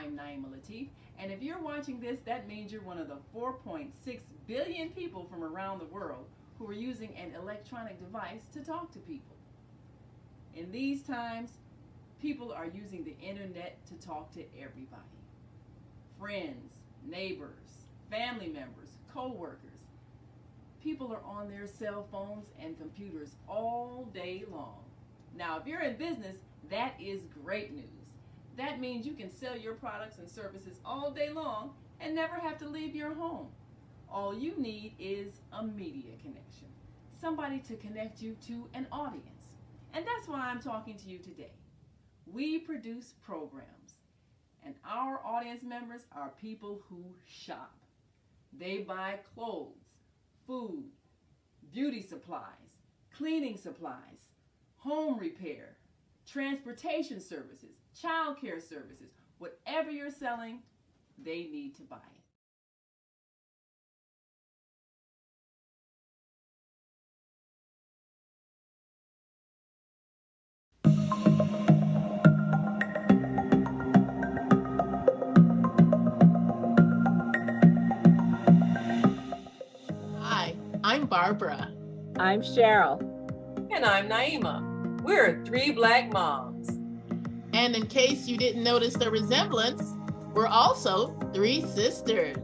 I'm Naima Latif, and if you're watching this, that means you're one of the 4.6 billion people from around the world who are using an electronic device to talk to people. In these times, people are using the internet to talk to everybody. Friends, neighbors, family members, co-workers. People are on their cell phones and computers all day long. Now, if you're in business, that is great news. That means you can sell your products and services all day long and never have to leave your home. All you need is a media connection, somebody to connect you to an audience. And that's why I'm talking to you today. We produce programs, and our audience members are people who shop. They buy clothes, food, beauty supplies, cleaning supplies, home repair, transportation services, child care services. Whatever you're selling, they need to buy it. Hi, I'm Barbara. I'm Cheryl. And I'm Naima. We're three Black moms. And in case you didn't notice the resemblance, we're also three sisters.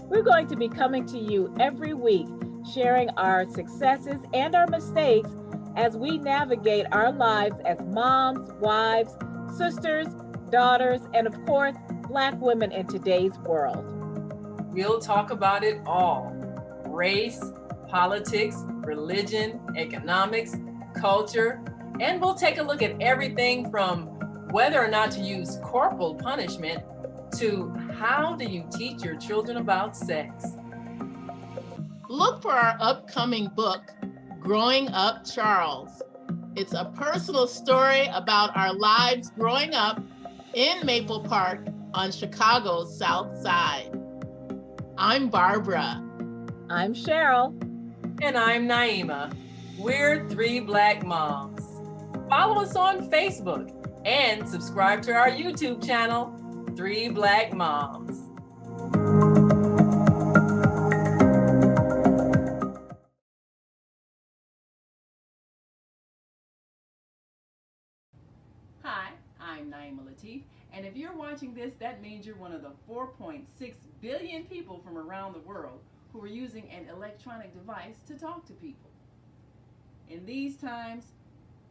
We're going to be coming to you every week, sharing our successes and our mistakes as we navigate our lives as moms, wives, sisters, daughters, and of course, Black women in today's world. We'll talk about it all: race, politics, religion, economics, culture, and we'll take a look at everything from whether or not to use corporal punishment to how do you teach your children about sex. Look for our upcoming book, Growing Up Charles. It's a personal story about our lives growing up in Maple Park on Chicago's South Side. I'm Barbara. I'm Cheryl. And I'm Naima. We're three Black moms. Follow us on Facebook and subscribe to our YouTube channel, Three Black Moms. Hi, I'm Naima Latif, and if you're watching this, that means you're one of the 4.6 billion people from around the world who are using an electronic device to talk to people. In these times,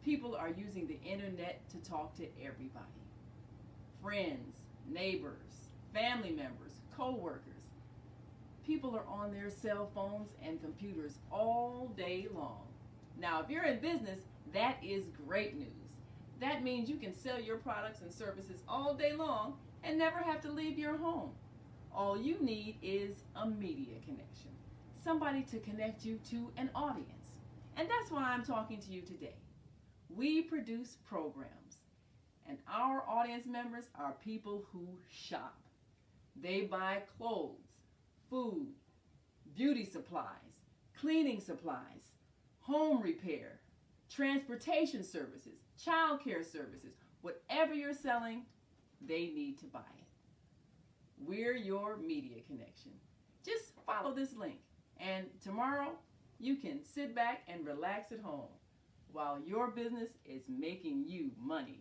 people are using the internet to talk to everybody. Friends, neighbors, family members, co-workers. People are on their cell phones and computers all day long. Now, if you're in business, that is great news. That means you can sell your products and services all day long and never have to leave your home. All you need is a media connection, somebody to connect you to an audience. And that's why I'm talking to you today. We produce programs, and our audience members are people who shop. They buy clothes, food, beauty supplies, cleaning supplies, home repair, transportation services, child care services. Whatever you're selling, they need to buy it. We're your media connection. Just follow this link, and tomorrow you can sit back and relax at home while your business is making you money.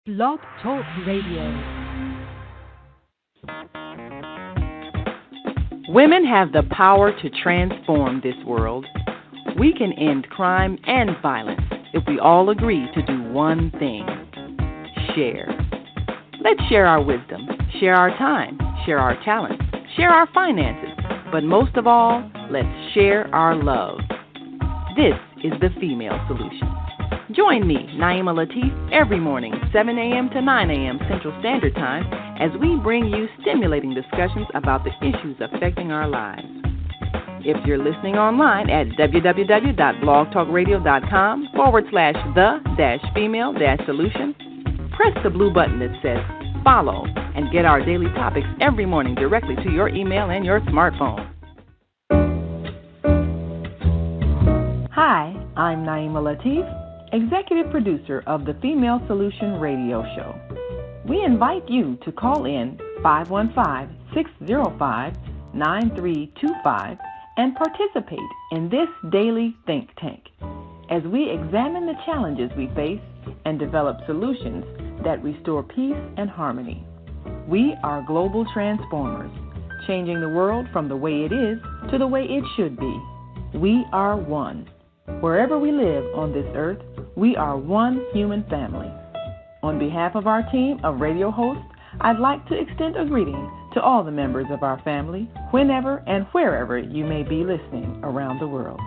Blog Talk Radio. Women have the power to transform this world. We can end crime and violence if we all agree to do one thing: share. Let's share our wisdom, share our time, share our talents, share our finances, but most of all, let's share our love. This is the Female Solution. Join me, Naima Latif, every morning, 7 a.m. to 9 a.m. Central Standard Time, as we bring you stimulating discussions about the issues affecting our lives. If you're listening online at www.blogtalkradio.com/the-female-solution, press the blue button that says follow and get our daily topics every morning directly to your email and your smartphone. Hi, I'm Naima Latif, executive producer of the Female Solution Radio Show. We invite you to call in 515-605-9325 and participate in this daily think tank as we examine the challenges we face and develop solutions that restore peace and harmony. We are global transformers, changing the world from the way it is to the way it should be. We are one. Wherever we live on this earth, we are one human family. On behalf of our team of radio hosts, I'd like to extend a greeting to all the members of our family, whenever and wherever you may be listening around the world.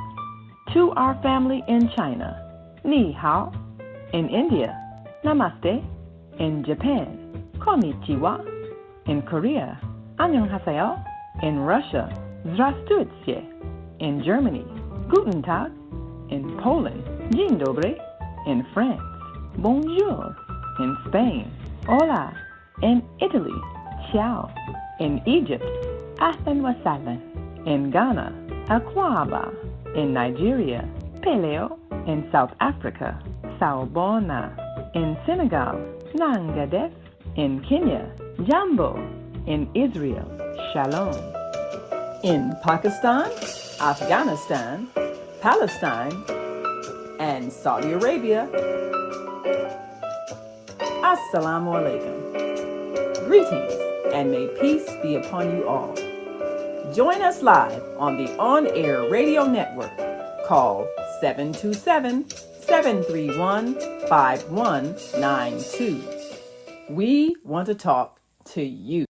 To our family in China, Ni Hao. In India, Namaste. In Japan, Konnichiwa. In Korea, Annyeonghaseyo. In Russia, Zdravstuyte. In Germany, Guten Tag. In Poland, Dzień dobry. In France, Bonjour. In Spain, Hola. In Italy, Ciao. In Egypt, Ahlan wa sahlan. In Ghana, Akwaba. In Nigeria, Peleo. In South Africa, Sawubona. In Senegal, Nangadef. In Kenya, Jambo. In Israel, Shalom. In Pakistan, Afghanistan, Palestine, and Saudi Arabia, Assalamu alaikum. Greetings, and may peace be upon you all. Join us live on the on-air radio network. Call 727-731-5192. We want to talk to you.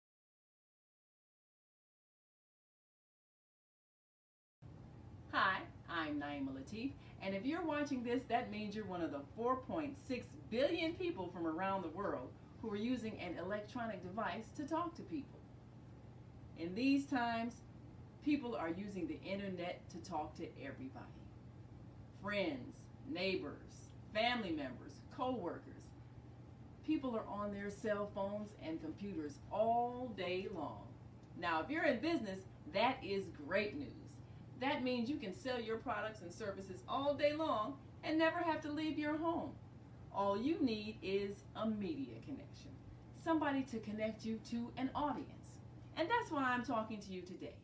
Hi, I'm Naima Latif, and if you're watching this, that means you're one of the 4.6 billion people from around the world who are using an electronic device to talk to people. In these times, people are using the internet to talk to everybody. Friends, neighbors, family members, co-workers. People are on their cell phones and computers all day long. Now, if you're in business, that is great news. That means you can sell your products and services all day long and never have to leave your home. All you need is a media connection, somebody to connect you to an audience. And that's why I'm talking to you today.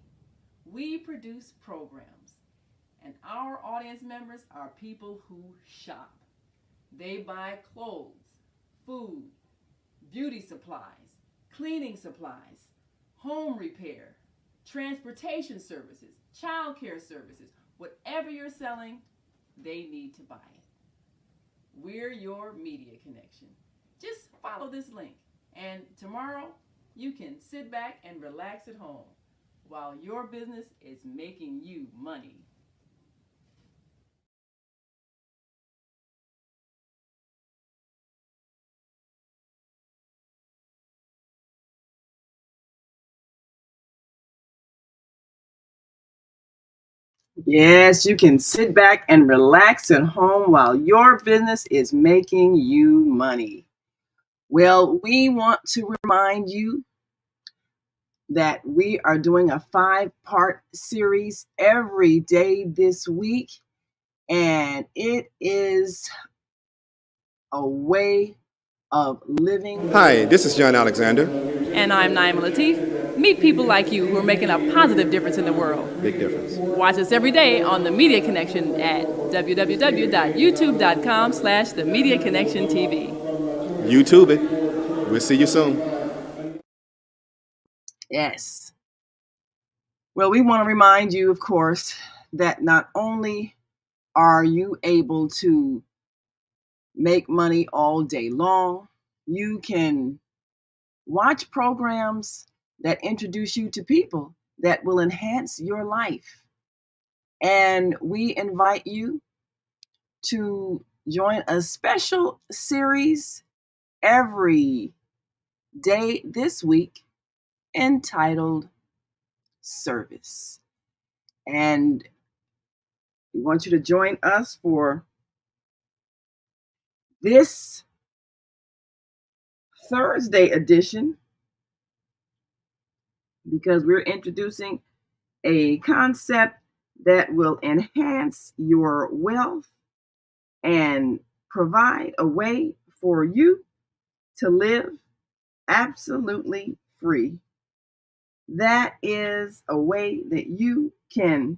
We produce programs, and our audience members are people who shop. They buy clothes, food, beauty supplies, cleaning supplies, home repair, transportation services, child care services. Whatever you're selling, they need to buy it. We're your media connection. Just follow this link, and tomorrow you can sit back and relax at home while your business is making you money. Yes, you can sit back and relax at home while your business is making you money. Well, we want to remind you that we are doing a 5-part series every day this week, and it is a way of living. Hi, this is John Alexander. And I'm Naima Latif. Meet people like you who are making a positive difference in the world. Big difference. Watch us every day on The Media Connection at www.youtube.com/The Media Connection TV. YouTube it. We'll see you soon. Yes. Well, we want to remind you, of course, that not only are you able to make money all day long, you can watch programs that introduce you to people that will enhance your life. And we invite you to join a special series every day this week entitled Service. And we want you to join us for this Thursday edition because we're introducing a concept that will enhance your wealth and provide a way for you to live absolutely free. That is a way that you can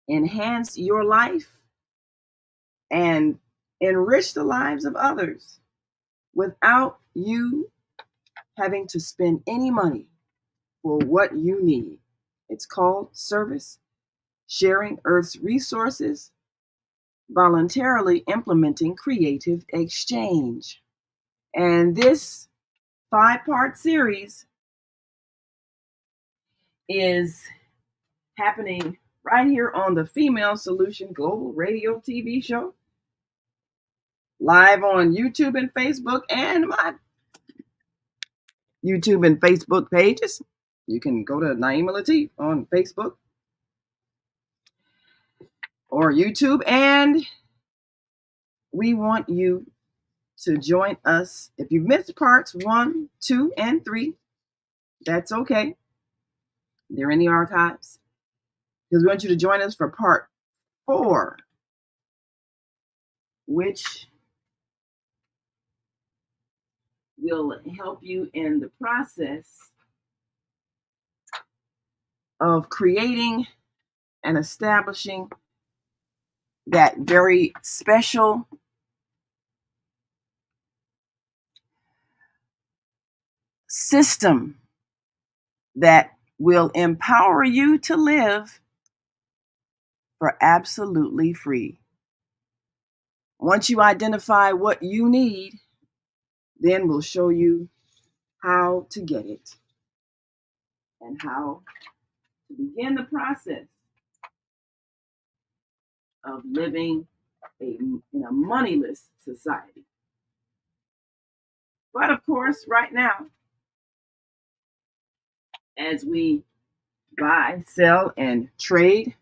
enhance your life and enrich the lives of others without you having to spend any money for what you need. It's called service, sharing Earth's resources, voluntarily implementing creative exchange. And this 5-part series is happening right here on the Female Solution Global Radio TV show, live on YouTube and Facebook, and my YouTube and Facebook pages. You can go to Naima Latif on Facebook or YouTube, and we want you to join us. If you missed parts 1, 2, and 3, that's okay. They're in the archives. Because we want you to join us for part 4, which will help you in the process of creating and establishing that very special system that will empower you to live for absolutely free. Once you identify what you need, then we'll show you how to get it and how to begin the process of living in a moneyless society. But of course, right now, as we buy, sell, and trade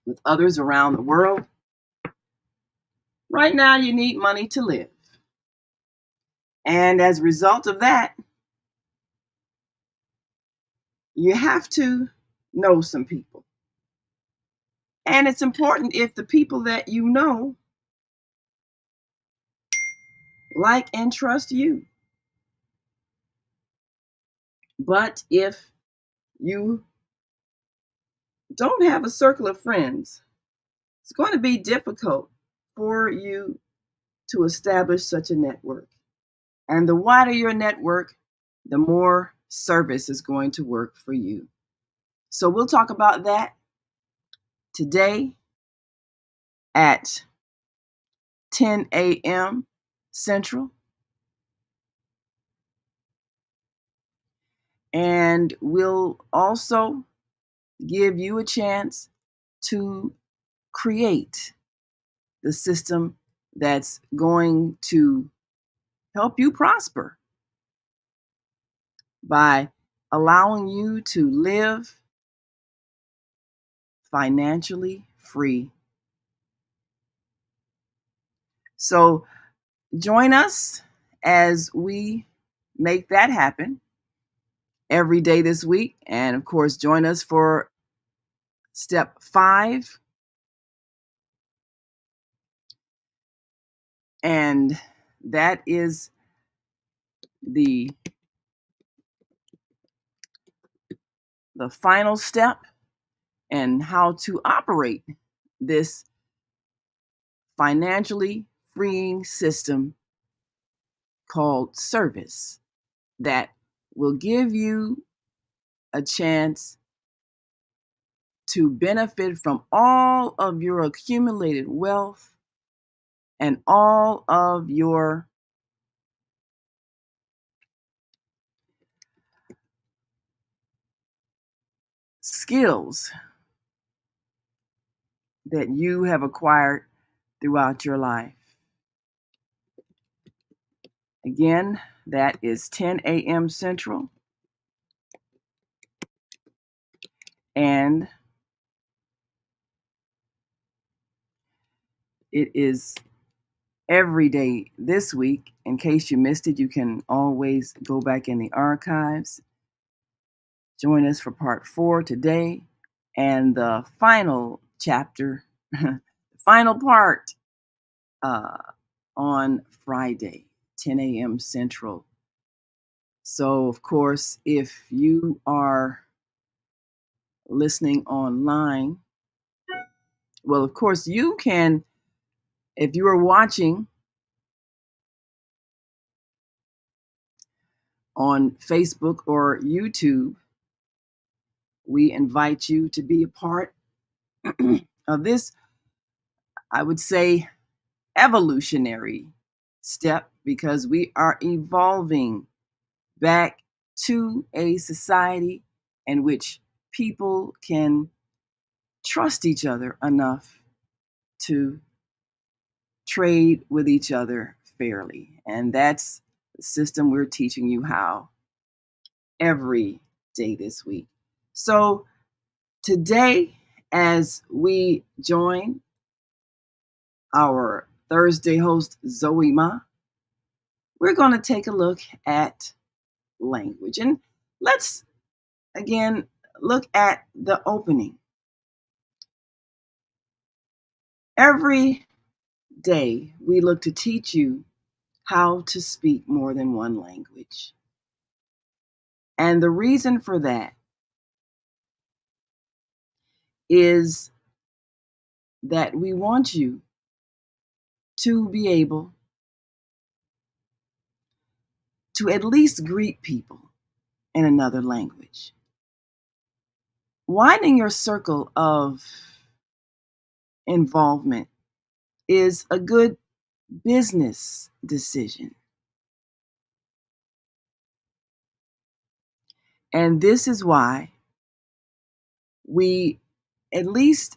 with others around the world, right now you need money to live. And as a result of that, you have to know some people. And it's important if the people that you know like and trust you. But if you don't have a circle of friends, it's going to be difficult for you to establish such a network. And the wider your network, the more service is going to work for you. So we'll talk about that today at 10 a.m. Central. And we'll also give you a chance to create the system that's going to help you prosper by allowing you to live financially free. So join us as we make that happen every day this week. And of course, join us for step 5. And that is the final step and how to operate this financially freeing system called service that will give you a chance to benefit from all of your accumulated wealth and all of your skills that you have acquired throughout your life. Again, that is 10 a.m. Central. And it is every day this week. In case you missed it, you can always go back in the archives. Join us for part 4 today and the final chapter, the final part on Friday, 10 a.m. Central. So, of course, if you are listening online, well, of course, you can, if you are watching on Facebook or YouTube, we invite you to be a part of this, I would say, evolutionary step, because we are evolving back to a society in which people can trust each other enough to trade with each other fairly. And that's the system we're teaching you how every day this week. So today, as we join our Thursday host, Zoe Ma, we're going to take a look at language. And let's, again, look at the opening. Every day, we look to teach you how to speak more than one language. And the reason for that is that we want you to be able to at least greet people in another language. Widening your circle of involvement is a good business decision. And this is why we at least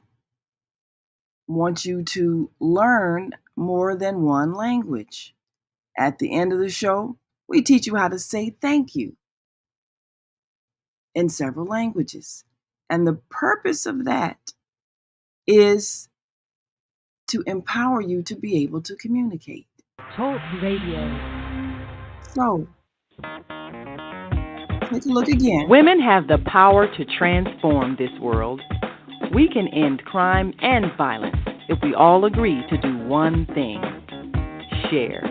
want you to learn more than one language. At the end of the show, we teach you how to say thank you in several languages. And the purpose of that is to empower you to be able to communicate. Talk Radio. So, take a look again. Women have the power to transform this world. We can end crime and violence if we all agree to do one thing: share.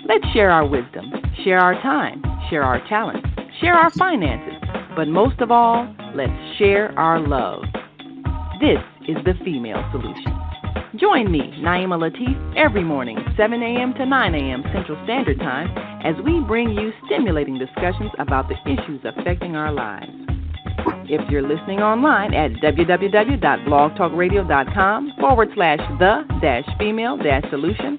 Let's share our wisdom, share our time, share our talents, share our finances, but most of all, let's share our love. This is the Female Solution. Join me, Naima Latif, every morning, 7 a.m. to 9 a.m. Central Standard Time, as we bring you stimulating discussions about the issues affecting our lives. If you're listening online at www.blogtalkradio.com/the-female-solution,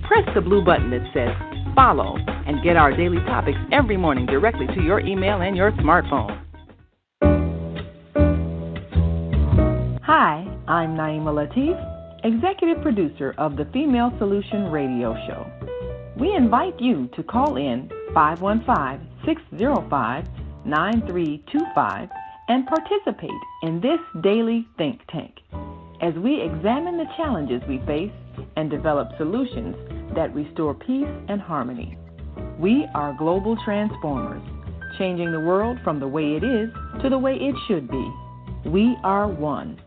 press the blue button that says follow and get our daily topics every morning directly to your email and your smartphone. Hi, I'm Naima Latif, executive producer of the Female Solution radio show. We invite you to call in 515-605-9325 and participate in this daily think tank as we examine the challenges we face and develop solutions that restore peace and harmony. We are global transformers, changing the world from the way it is to the way it should be. We are one.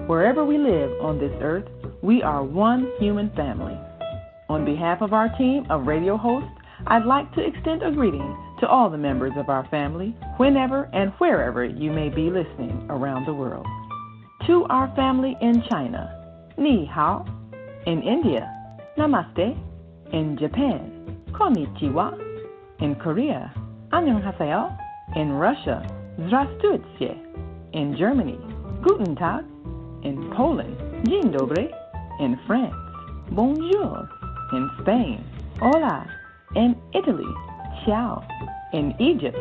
Wherever we live on this earth, we are one human family. On behalf of our team of radio hosts, I'd like to extend a greeting to all the members of our family, whenever and wherever you may be listening around the world. To our family in China, Ni Hao. In India, Namaste. In Japan, Konnichiwa. In Korea, Annyeonghaseyo. In Russia, Здравствуйте. In Germany, Guten Tag. In Poland, Dzień dobry. In France, Bonjour. In Spain, Hola. In Italy, Ciao. In Egypt,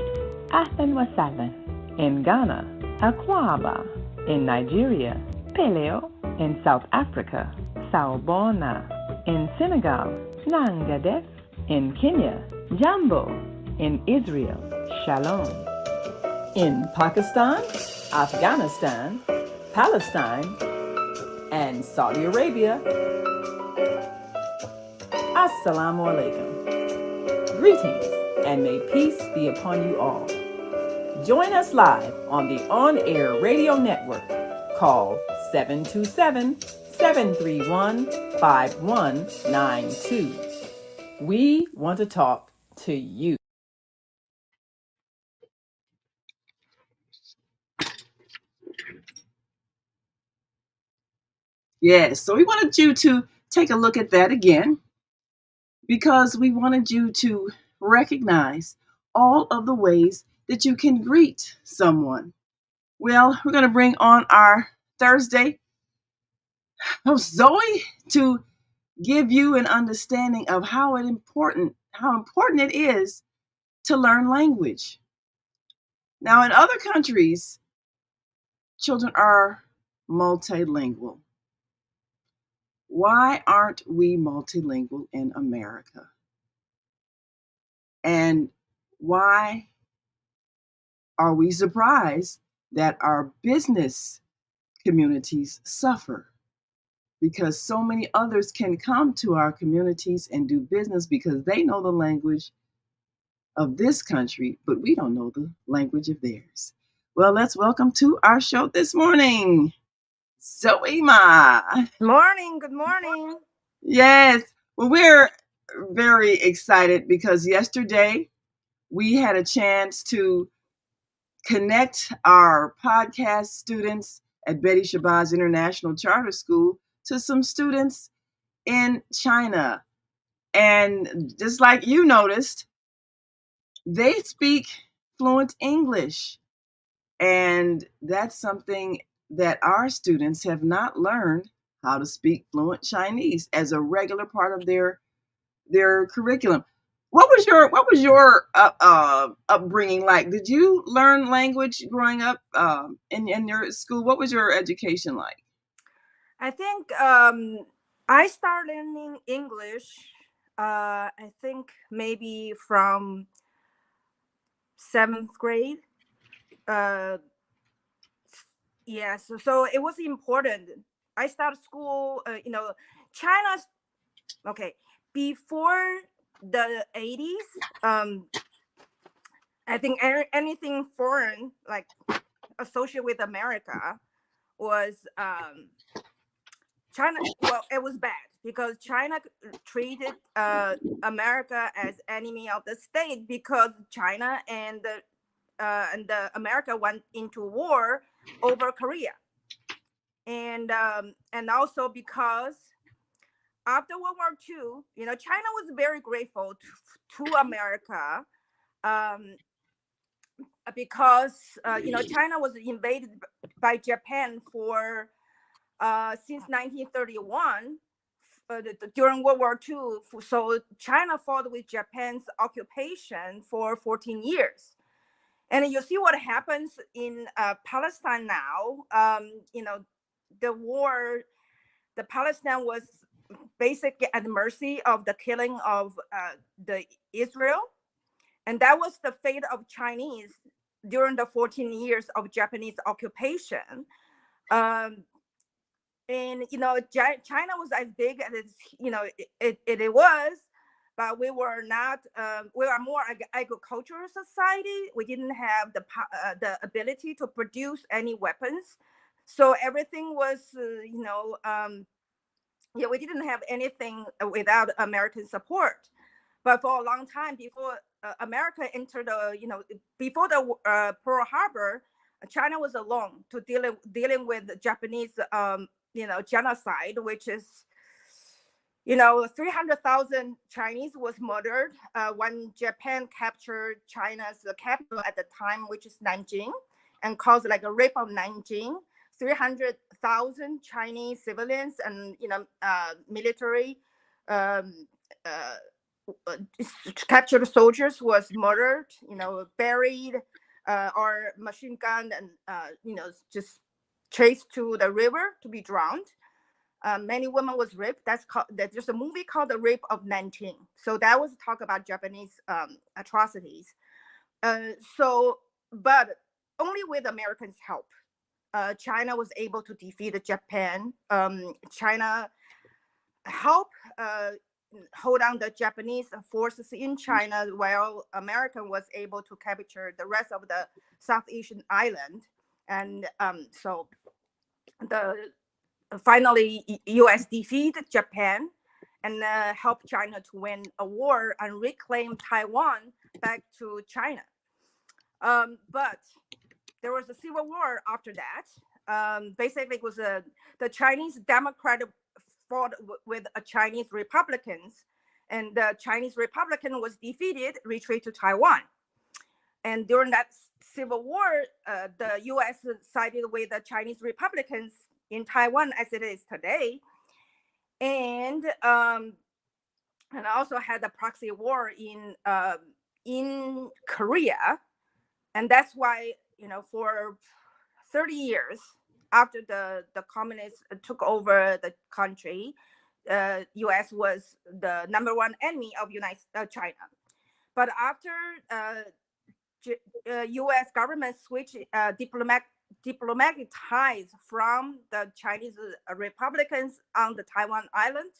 Ahlan wa sahlan. In Ghana, Akwaba. In Nigeria, Peleo. In South Africa, Sawubona. In Senegal, Nangadef. In Kenya, Jambo. In Israel, Shalom. in Pakistan, Afghanistan, Palestine, and Saudi Arabia. Assalamu alaikum. Greetings, and may peace be upon you all. Join us live on the on-air radio network call 727-731-5192. We want to talk to you. Yes, so we wanted you to take a look at that again because we wanted you to recognize all of the ways that you can greet someone. Well, we're going to bring on our Thursday host Zoe to give you an understanding of how important it is to learn language. Now, in other countries, children are multilingual. Why aren't we multilingual in America? And why are we surprised that our business communities suffer? Because so many others can come to our communities and do business because they know the language of this country, but we don't know the language of theirs. Well, let's welcome to our show this morning, Zoe Ma. Morning, good morning. Yes, well, we're very excited because yesterday we had a chance to connect our podcast students at Betty Shabazz International Charter School to some students in China. And just like you noticed, they speak fluent English. And that's something that our students have not learned, how to speak fluent Chinese as a regular part of their curriculum. What was your upbringing like? Did you learn language growing up in your school? What was your education like? I think I started learning English, I think maybe from 7th grade. Yes, so it was important. I started school, China's, okay, before the 80s, I think anything foreign, like associated with America, was China. Well, it was bad because China treated America as enemy of the state because China and the America went into war over Korea, and also because after World War II, China was very grateful to America. Because China was invaded by Japan for since 1931 during World War II. So China fought with Japan's occupation for 14 years. And you see what happens in Palestine now. The war, the Palestine was basically at the mercy of the killing of the Israel. And that was the fate of Chinese during the 14 years of Japanese occupation. And, China was as big as it was, but we were not, we were more agricultural society. We didn't have the ability to produce any weapons. So everything was, we didn't have anything without American support. But for a long time before America entered before the Pearl Harbor, China was alone to dealing with the Japanese, genocide, which is, 300,000 Chinese was murdered when Japan captured China's capital at the time, which is Nanjing, and caused like a rape of Nanjing. 300,000 Chinese civilians and military captured soldiers was murdered, buried, or machine gunned, and just chased to the river to be drowned. Many women was raped. There's a movie called The Rape of Nanjing. So that was talk about Japanese atrocities. But only with Americans' help, China was able to defeat Japan. China helped hold on the Japanese forces in China, while America was able to capture the rest of the South Asian island. And so the finally U.S. defeated Japan and helped China to win a war and reclaim Taiwan back to China. But there was a civil war after that. Basically, it was the Chinese Democrat fought with Chinese Republicans, and the Chinese Republican was defeated, retreat to Taiwan. And during that civil war, the U.S. sided with the Chinese Republicans in Taiwan as it is today, and also had a proxy war in Korea, and that's why for 30 years after the communists took over the country, U.S. was the #1 enemy of China. But after U.S. government switched diplomatic ties from the Chinese Republicans on the Taiwan island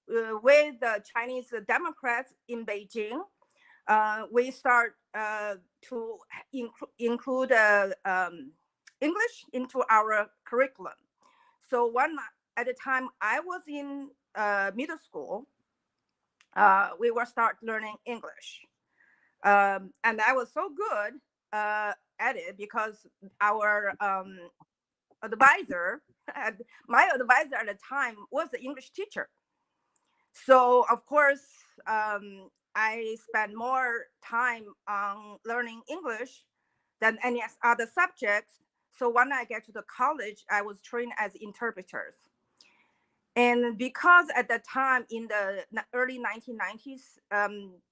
with the Chinese Democrats in Beijing, we start to include English into our curriculum. So at the time I was in middle school, we were start learning English. And I was so good at it because our advisor, my advisor at the time was an English teacher. So of course, I spent more time on learning English than any other subjects. So when I get to the college, I was trained as interpreters. And because at that time in the early 1990s,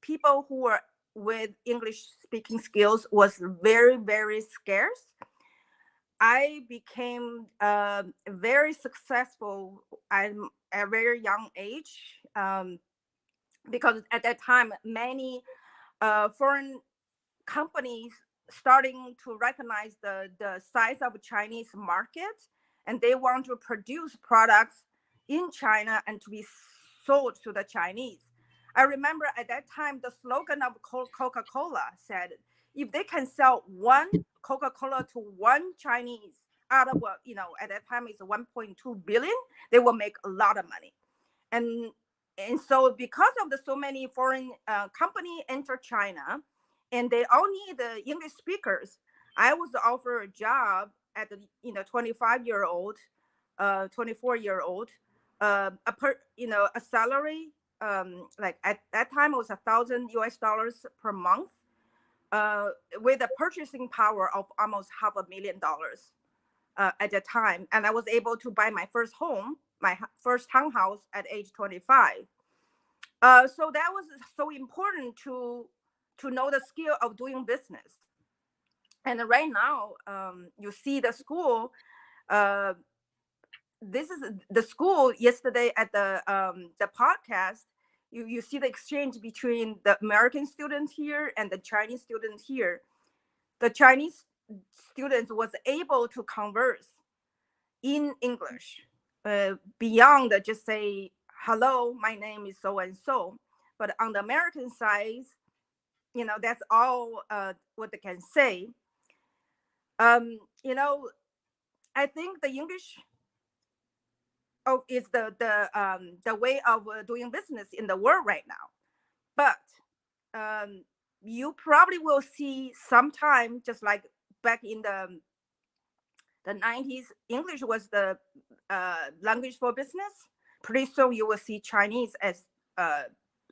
people who were with English speaking skills was very, very scarce, I became very successful at a very young age, because at that time, many foreign companies starting to recognize the size of Chinese market, and they want to produce products in China and to be sold to the Chinese. I remember at that time, the slogan of Coca-Cola said, if they can sell one Coca-Cola to one Chinese out of, at that time it's 1.2 billion, they will make a lot of money. And so because of so many foreign companies enter China, and they all need the English speakers, I was offered a job at the 25-year-old, 24-year-old, a salary, like at that time it was $1,000 per month, with a purchasing power of almost $500,000 at the time. And I was able to buy my first home, my first townhouse at age 25. So that was so important to know the skill of doing business. And right now, you see the school. This is the school yesterday at the podcast. You see the exchange between the American students here and the Chinese students here. The Chinese students was able to converse in English beyond just say, hello, my name is so and so. But on the American side, that's all what they can say. I think the English is the way of doing business in the world right now. But you probably will see sometime, just like back in the 90s, English was the language for business. Pretty soon you will see Chinese as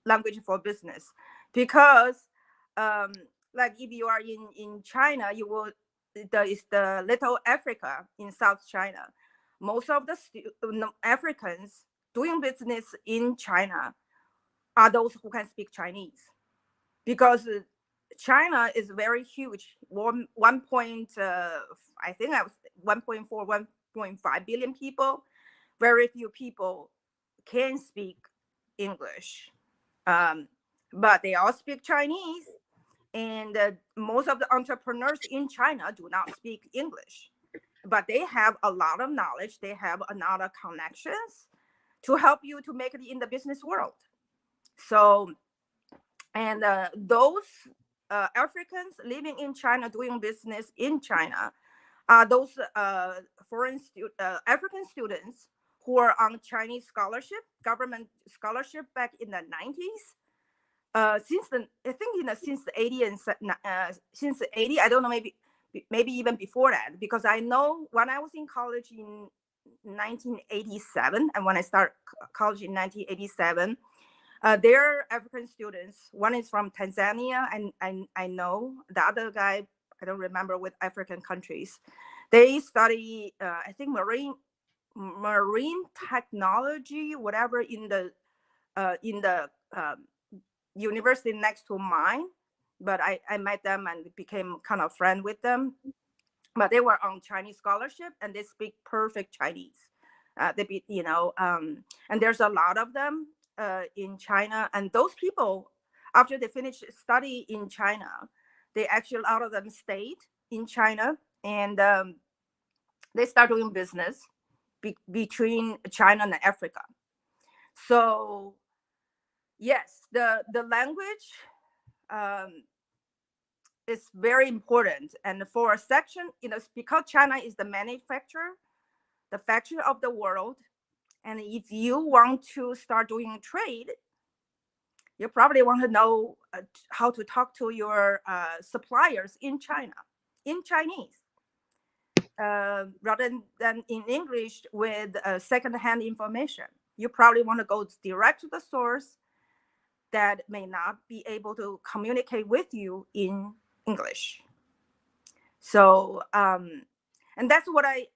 language for business, because like if you are in China, it's the Little Africa in South China. Most of the Africans doing business in China are those who can speak Chinese, because China is very huge. I think I was 1.4, 1.5 billion people. Very few people can speak English, but they all speak Chinese. And most of the entrepreneurs in China do not speak English, but they have a lot of knowledge. They have a lot of connections to help you to make it in the business world. So, and those Africans living in China, doing business in China, are those African students who are on Chinese scholarship, government scholarship back in the 90s. Since the 80s and since the 80, I don't know, maybe even before that, because I know when I was in college in 1987, and when I started college in 1987, there are African students. One is from Tanzania, and I know the other guy, I don't remember what African countries. They study, I think, marine technology, whatever, in the university next to mine. But I met them and became kind of friend with them. But they were on Chinese scholarship, and they speak perfect Chinese. And there's a lot of them in China. And those people, after they finished study in China, they actually, a lot of them stayed in China, and they start doing business between China and Africa. So yes, the language is very important. And for a section, because China is the manufacturer, the factory of the world, and if you want to start doing trade, you probably want to know how to talk to your suppliers in China, in Chinese, rather than in English with secondhand information. You probably want to go direct to the source that may not be able to communicate with you in English. So, and that's what I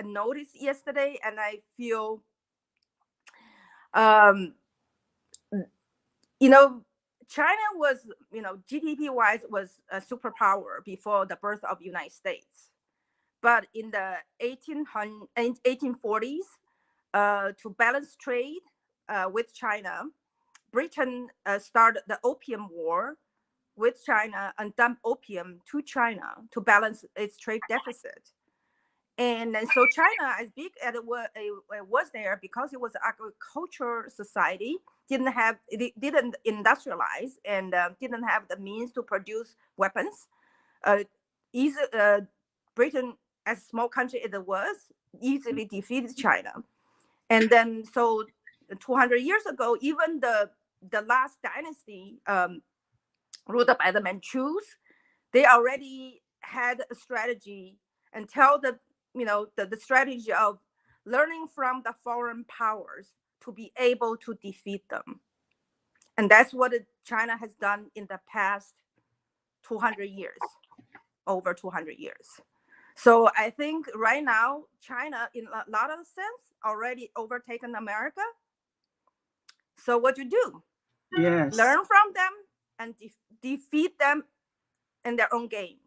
noticed yesterday, and I feel, China was, GDP wise, was a superpower before the birth of United States. But in the 1840s, to balance trade with China, Britain started the Opium War with China and dumped opium to China to balance its trade deficit. And so China, as big as it was there, because it was an agricultural society, didn't industrialize and didn't have the means to produce weapons. Britain, as a small country as it was, easily defeated China. And then, so 200 years ago, even the last dynasty ruled by the Manchus, they already had a strategy and tell the strategy of learning from the foreign powers to be able to defeat them. And that's what China has done in the past 200 years, over 200 years. So I think right now, China, in a lot of sense, already overtaken America. So what you do? Yes. Learn from them and defeat them in their own game.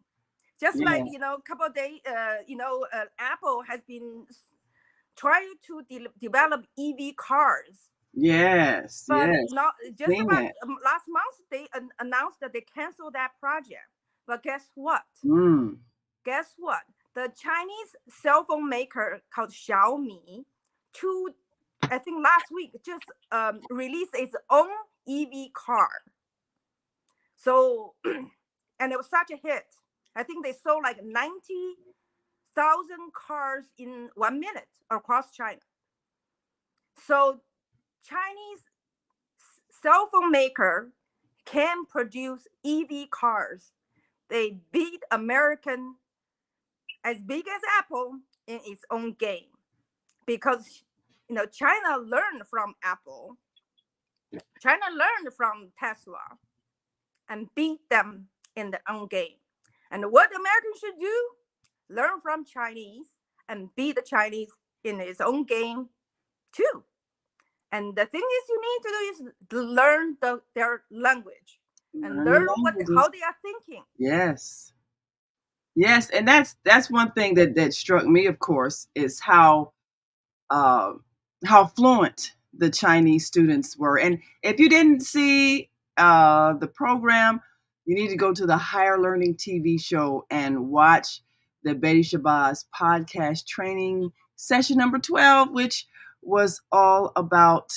Just like, a couple of days, Apple has been trying to develop EV cars. Yes. But yes. not just about last month, they announced that they canceled that project. But guess what? Guess what? The Chinese cell phone maker called Xiaomi, I think last week, just released its own EV car. So, and it was such a hit. I think they sold like 90,000 cars in 1 minute across China. So Chinese cell phone maker can produce EV cars. They beat American, as big as Apple, in its own game, because China learned from Apple. China learned from Tesla and beat them in their own game. And what Americans should do, learn from Chinese and beat the Chinese in its own game too. And the thing is, you need to do is learn their language and learn how they are thinking. Yes. Yes, and that's one thing that struck me, of course, is how fluent the Chinese students were. And if you didn't see the program, you need to go to the Higher Learning TV show and watch the Betty Shabazz podcast training session number 12, which was all about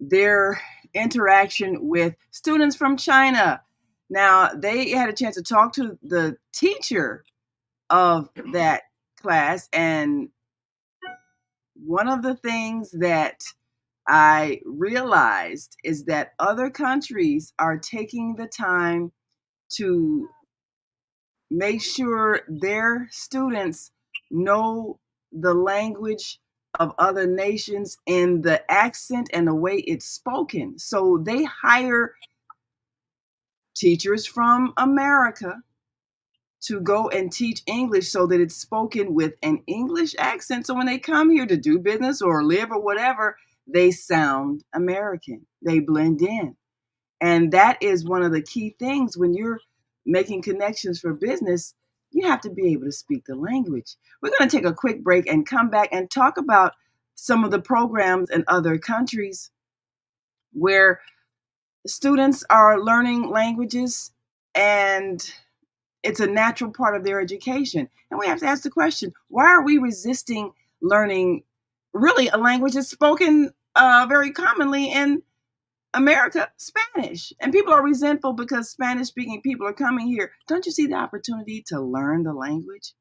their interaction with students from China. Now, they had a chance to talk to the teacher of that class, and one of the things that I realized is that other countries are taking the time to make sure their students know the language of other nations and the accent and the way it's spoken. So they hire teachers from America to go and teach English so that it's spoken with an English accent. So when they come here to do business or live or whatever, they sound American. They blend in. And that is one of the key things when you're making connections for business. You have to be able to speak the language. We're going to take a quick break and come back and talk about some of the programs in other countries where students are learning languages and it's a natural part of their education. And we have to ask the question, why are we resisting learning really a language that's spoken very commonly in America, Spanish? And people are resentful because Spanish-speaking people are coming here. Don't you see the opportunity to learn the language?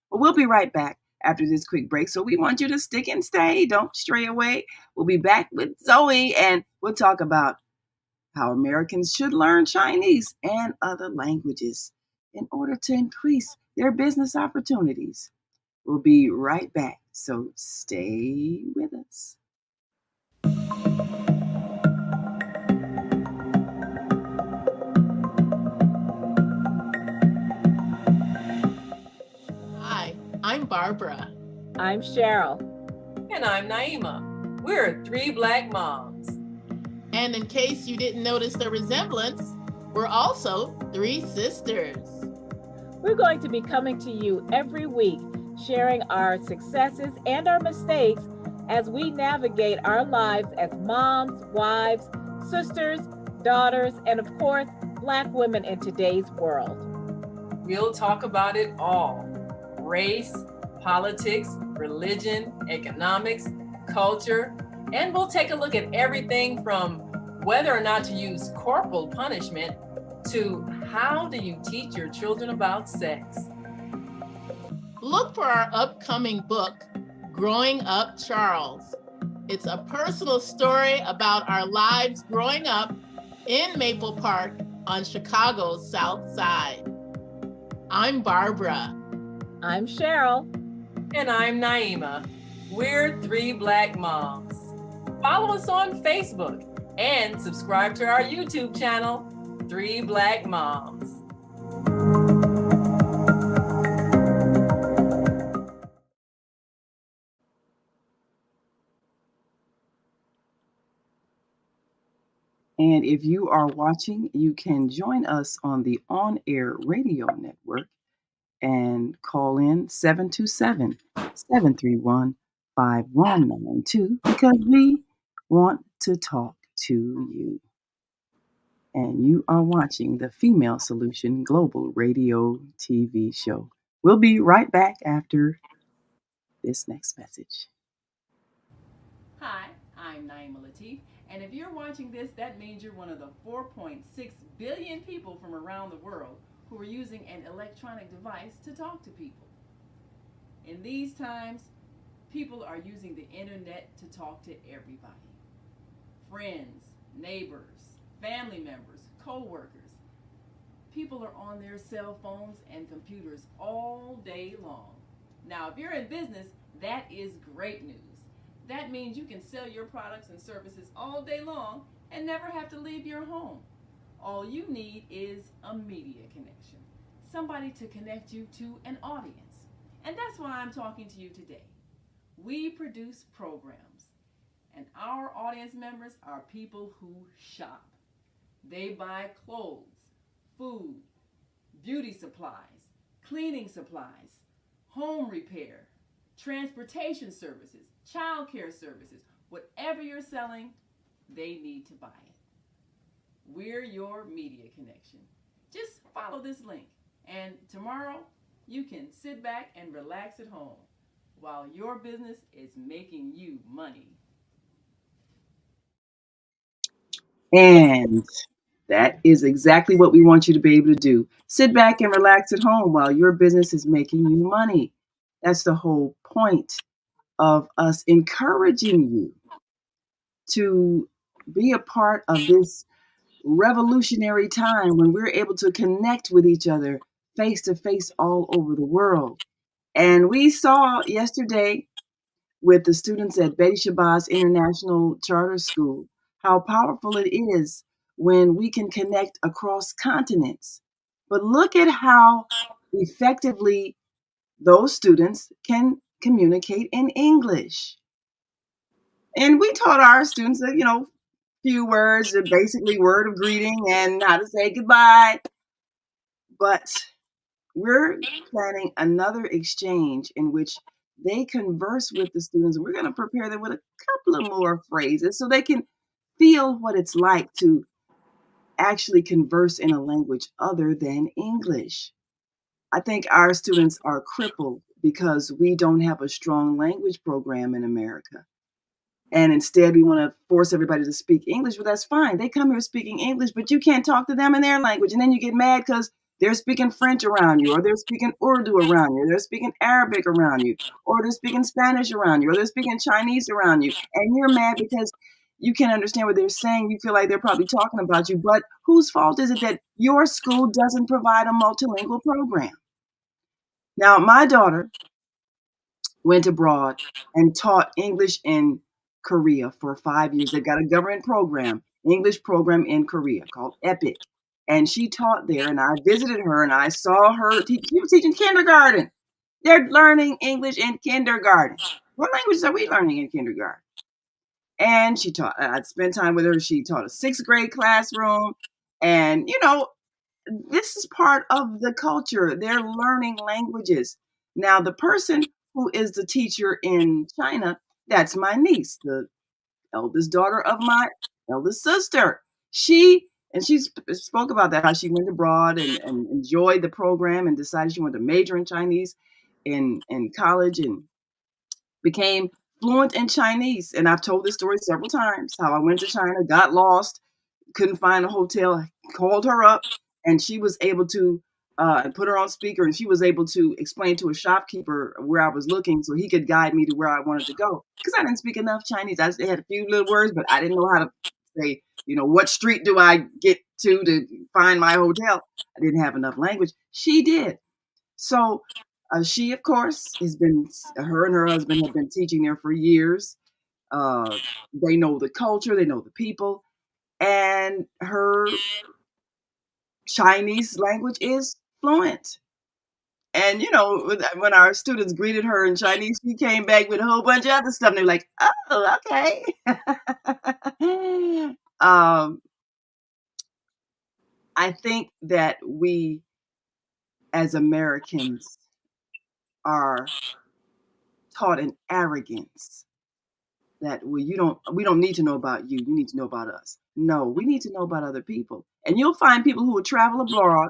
Well, we'll be right back after this quick break. So we want you to stick and stay. Don't stray away. We'll be back with Zoe, and we'll talk about how Americans should learn Chinese and other languages in order to increase their business opportunities. We'll be right back, so stay with us. Hi, I'm Barbara. I'm Cheryl. And I'm Naima. We're three Black moms. And in case you didn't notice the resemblance, we're also three sisters. We're going to be coming to you every week, sharing our successes and our mistakes as we navigate our lives as moms, wives, sisters, daughters, and of course, Black women in today's world. We'll talk about it all: race, politics, religion, economics, culture, and we'll take a look at everything from whether or not to use corporal punishment to how do you teach your children about sex. Look for our upcoming book, Growing Up Charles. It's a personal story about our lives growing up in Maple Park on Chicago's South Side. I'm Barbara. I'm Cheryl. And I'm Naima. We're three Black moms. Follow us on Facebook and subscribe to our YouTube channel, Three Black Moms. And if you are watching, you can join us on the On Air Radio Network and call in 727-731-5192 because we want to talk to you. And you are watching the Female Solution Global Radio TV show. We'll be right back after this next message. Hi, I'm Naima Latif, and if you're watching this, that means you're one of the 4.6 billion people from around the world who are using an electronic device to talk to people. In these times, people are using the internet to talk to everybody. Friends, neighbors, family members, co-workers. People are on their cell phones and computers all day long. Now, if you're in business, that is great news. That means you can sell your products and services all day long and never have to leave your home. All you need is a media connection, somebody to connect you to an audience. And that's why I'm talking to you today. We produce programs, and our audience members are people who shop. They buy clothes, food, beauty supplies, cleaning supplies, home repair, transportation services, child care services. Whatever you're selling, they need to buy it. We're your media connection. Just follow this link, and tomorrow you can sit back and relax at home while your business is making you money. And that is exactly what we want you to be able to do. Sit back and relax at home while your business is making you money. That's the whole point of us encouraging you to be a part of this revolutionary time when we're able to connect with each other face to face all over the world. And we saw yesterday with the students at Betty Shabazz International Charter School how powerful it is when we can connect across continents. But look at how effectively those students can communicate in English. And we taught our students that, few words, basically word of greeting and how to say goodbye. But we're planning another exchange in which they converse with the students. We're going to prepare them with a couple of more phrases so they can feel what it's like to actually converse in a language other than English. I think our students are crippled because we don't have a strong language program in America. And instead, we want to force everybody to speak English. Well, that's fine. They come here speaking English, but you can't talk to them in their language. And then you get mad because they're speaking French around you, or they're speaking Urdu around you, or they're speaking Arabic around you, or they're speaking Spanish around you, or they're speaking Chinese around you. And you're mad because you can't understand what they're saying. You feel like they're probably talking about you. But whose fault is it that your school doesn't provide a multilingual program? Now, my daughter went abroad and taught English in Korea for 5 years. They've got a government program, English program in Korea called EPIC. And she taught there, and I visited her, and I saw her. She was teaching kindergarten. They're learning English in kindergarten. What languages are we learning in kindergarten? And she taught, I'd spent time with her. She taught a 6th grade classroom. And, this is part of the culture. They're learning languages. Now, the person who is the teacher in China, that's my niece, the eldest daughter of my eldest sister. She spoke about that, how she went abroad and enjoyed the program and decided she wanted to major in Chinese in college and became fluent in Chinese. And I've told this story several times, how I went to China, got lost, couldn't find a hotel, called her up, and she was able to put her on speaker, and she was able to explain to a shopkeeper where I was looking so he could guide me to where I wanted to go. Because I didn't speak enough Chinese. I had a few little words, but I didn't know how to say, what street do I get to find my hotel? I didn't have enough language. She did. So she, of course, her and her husband have been teaching there for years. They know the culture, they know the people, and her Chinese language is fluent. And, when our students greeted her in Chinese, she came back with a whole bunch of other stuff. And they were like, oh, okay. I think that we, as Americans, are taught an arrogance that we don't need to know about you. You need to know about us. No, we need to know about other people. And you'll find people who will travel abroad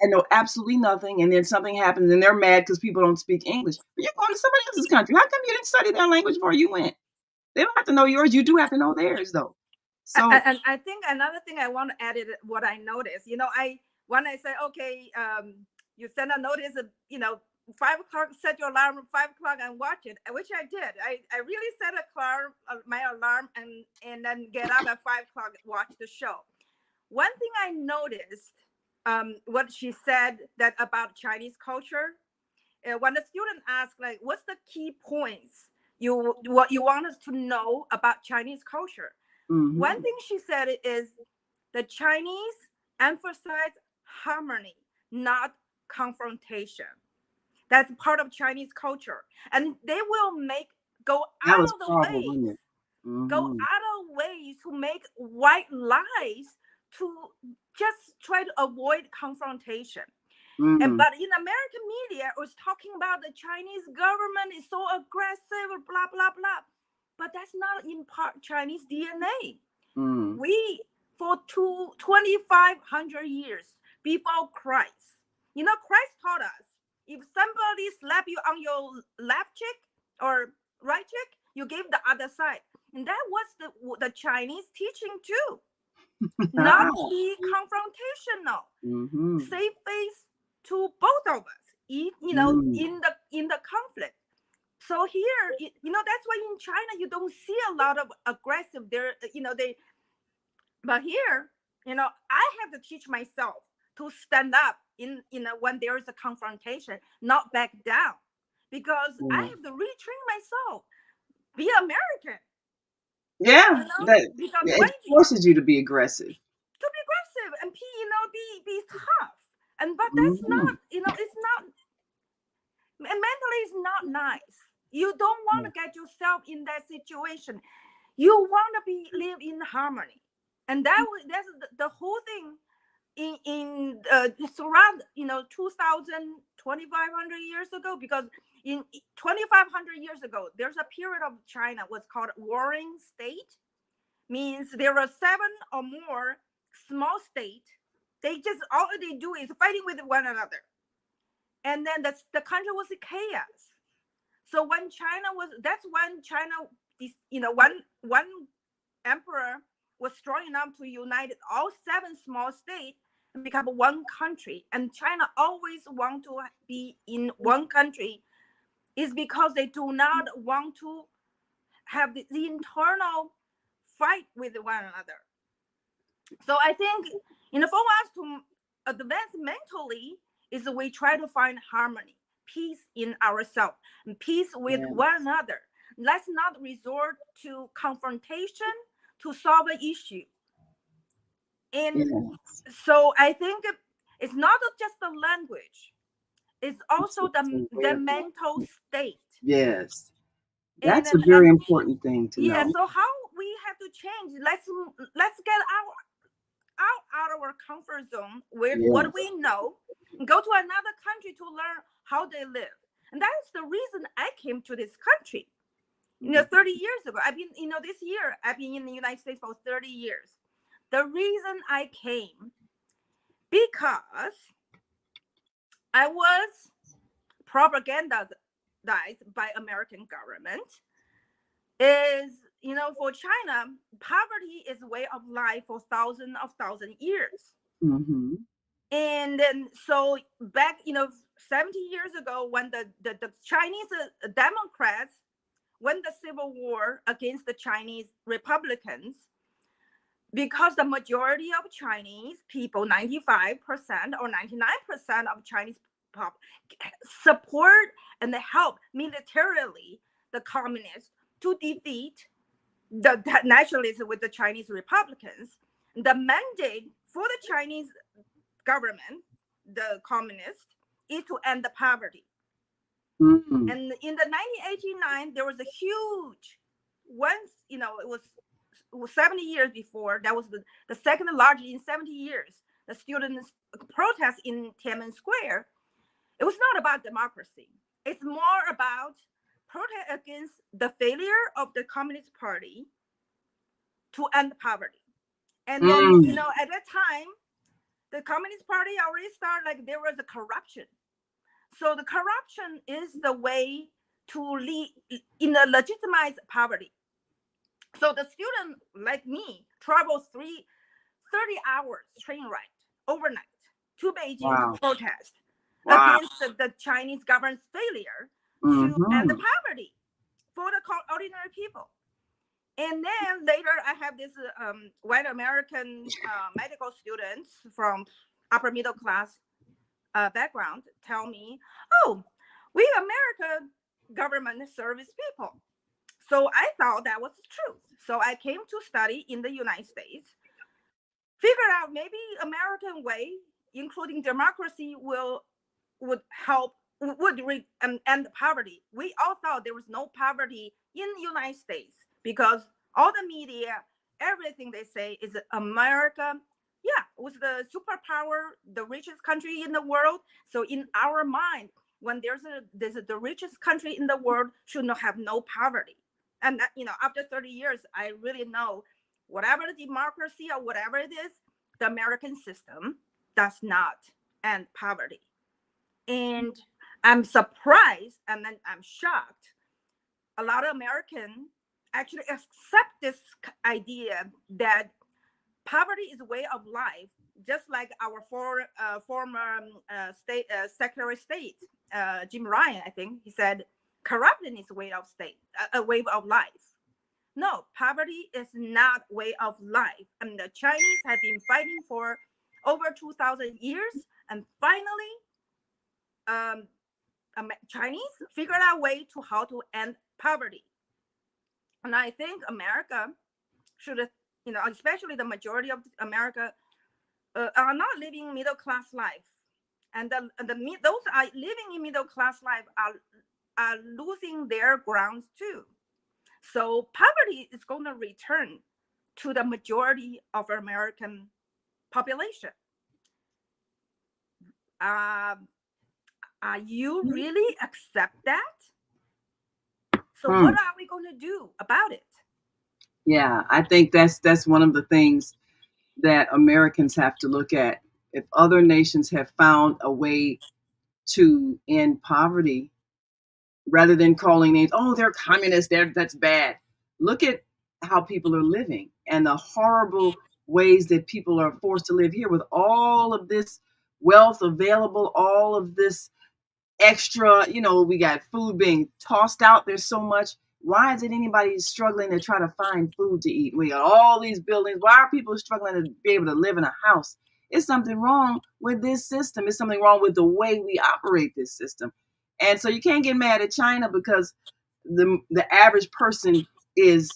and know absolutely nothing, and then something happens and they're mad because people don't speak English. But you're going to somebody else's country. How come you didn't study their language before you went? They don't have to know yours. You do have to know theirs, though. So, and I think another thing I want to add is what I noticed. When I say, okay, you send a notice, 5 o'clock, set your alarm at 5 o'clock and watch it, which I did. I really set my alarm and then get up at 5 o'clock, watch the show. One thing I noticed, what she said that about Chinese culture, when the student asked, like, what's the key points what you want us to know about Chinese culture? mhm. One thing she said is the Chinese emphasize harmony, not confrontation. That's part of Chinese culture, and they will go That out was of the powerful, way, wasn't it? go Mhm. out of ways to make white lies to just try to avoid confrontation. Mhm. But in American media, it was talking about the Chinese government is so aggressive, blah blah blah. But that's not in part Chinese DNA. Mhm. for 2,500 years before Christ. You know, Christ taught us, if somebody slap you on your left cheek or right cheek, you give the other side. And that was the Chinese teaching too. Not be confrontational. Mm-hmm. Save face to both of us, in the conflict. So here, that's why in China you don't see a lot of aggressive there, but here, I have to teach myself to stand up when there is a confrontation, not back down, because I have to retrain myself, be American. Yeah, because it forces you to be aggressive. To be aggressive and be tough. But that's not, it's not, mentally it's not nice. You don't want to get yourself in that situation. You want to live in harmony. And that's the whole thing in around 2,000, 2,500 years ago, because in 2,500 years ago, there's a period of China was called warring state, means there are 7 or more small states. They just, all they do is fighting with one another. And then the country was a chaos. So when that's when China, one emperor was strong enough to unite all 7 small states and become one country. And China always want to be in one country, is because they do not want to have the internal fight with one another. So I think, for us to advance mentally, is we try to find harmony, peace in ourselves, and peace with one another. Let's not resort to confrontation to solve an issue. And so I think it's not just the language, it's also the mental state. Yes. That's a very important thing to know. Yeah, so how we have to change, let's get out of our comfort zone with what we know, and go to another country to learn how they live. And that's the reason I came to this country. 30 years ago, I've been, this year, I've been in the United States for 30 years. The reason I came, because I was propagandized by American government, is, for China, poverty is a way of life for thousands years. Mm-hmm. And then, so back, 70 years ago, when the Chinese Democrats won the civil war against the Chinese Republicans, because the majority of Chinese people, 95% or 99% of Chinese people, support and help militarily the communists to defeat the nationalists with the Chinese Republicans. The mandate for the Chinese government, the communists, is to end the poverty. Mm-hmm. And in the 1989, there was a huge, it was 70 years before, that was the second largest in 70 years, the students' protest in Tiananmen Square. It was not about democracy. It's more about protest against the failure of the Communist Party to end poverty. And then, at that time, the Communist Party already started, there was a corruption. So the corruption is the way to legitimize poverty. So the student like me traveled 30 hours train ride overnight to Beijing to protest against the Chinese government's failure to end the poverty for the ordinary people. And then later I have this white American medical students from upper middle class background tell me, we American government service people. So I thought that was the truth. So I came to study in the United States, figured out maybe American way, including democracy, would help, end poverty. We all thought there was no poverty in the United States because all the media, everything they say is America, was the superpower, the richest country in the world. So in our mind, when there's the richest country in the world should not have no poverty. And after 30 years, I really know whatever the democracy or whatever it is, the American system does not end poverty. And I'm surprised and then I'm shocked. A lot of Americans actually accept this idea that poverty is a way of life, just like our former Secretary of State, Jim Ryan, I think he said, corruption is a way of life. No, poverty is not a way of life. And the Chinese have been fighting for over 2,000 years, and finally, Chinese figured out a way to how to end poverty. And I think America should, especially the majority of America are not living middle class life, and those are living in middle class life are losing their grounds too. So poverty is going to return to the majority of American population. Are you really accept that? So what are we going to do about it? Yeah, I think that's one of the things that Americans have to look at. If other nations have found a way to end poverty, rather than calling names, oh, they're communists, that's bad. Look at how people are living and the horrible ways that people are forced to live here with all of this wealth available, all of this extra, we got food being tossed out. There's so much. Why is it anybody struggling to try to find food to eat? We got all these buildings. Why are people struggling to be able to live in a house? It's something wrong with this system. It's something wrong with the way we operate this system. And so you can't get mad at China because the average person is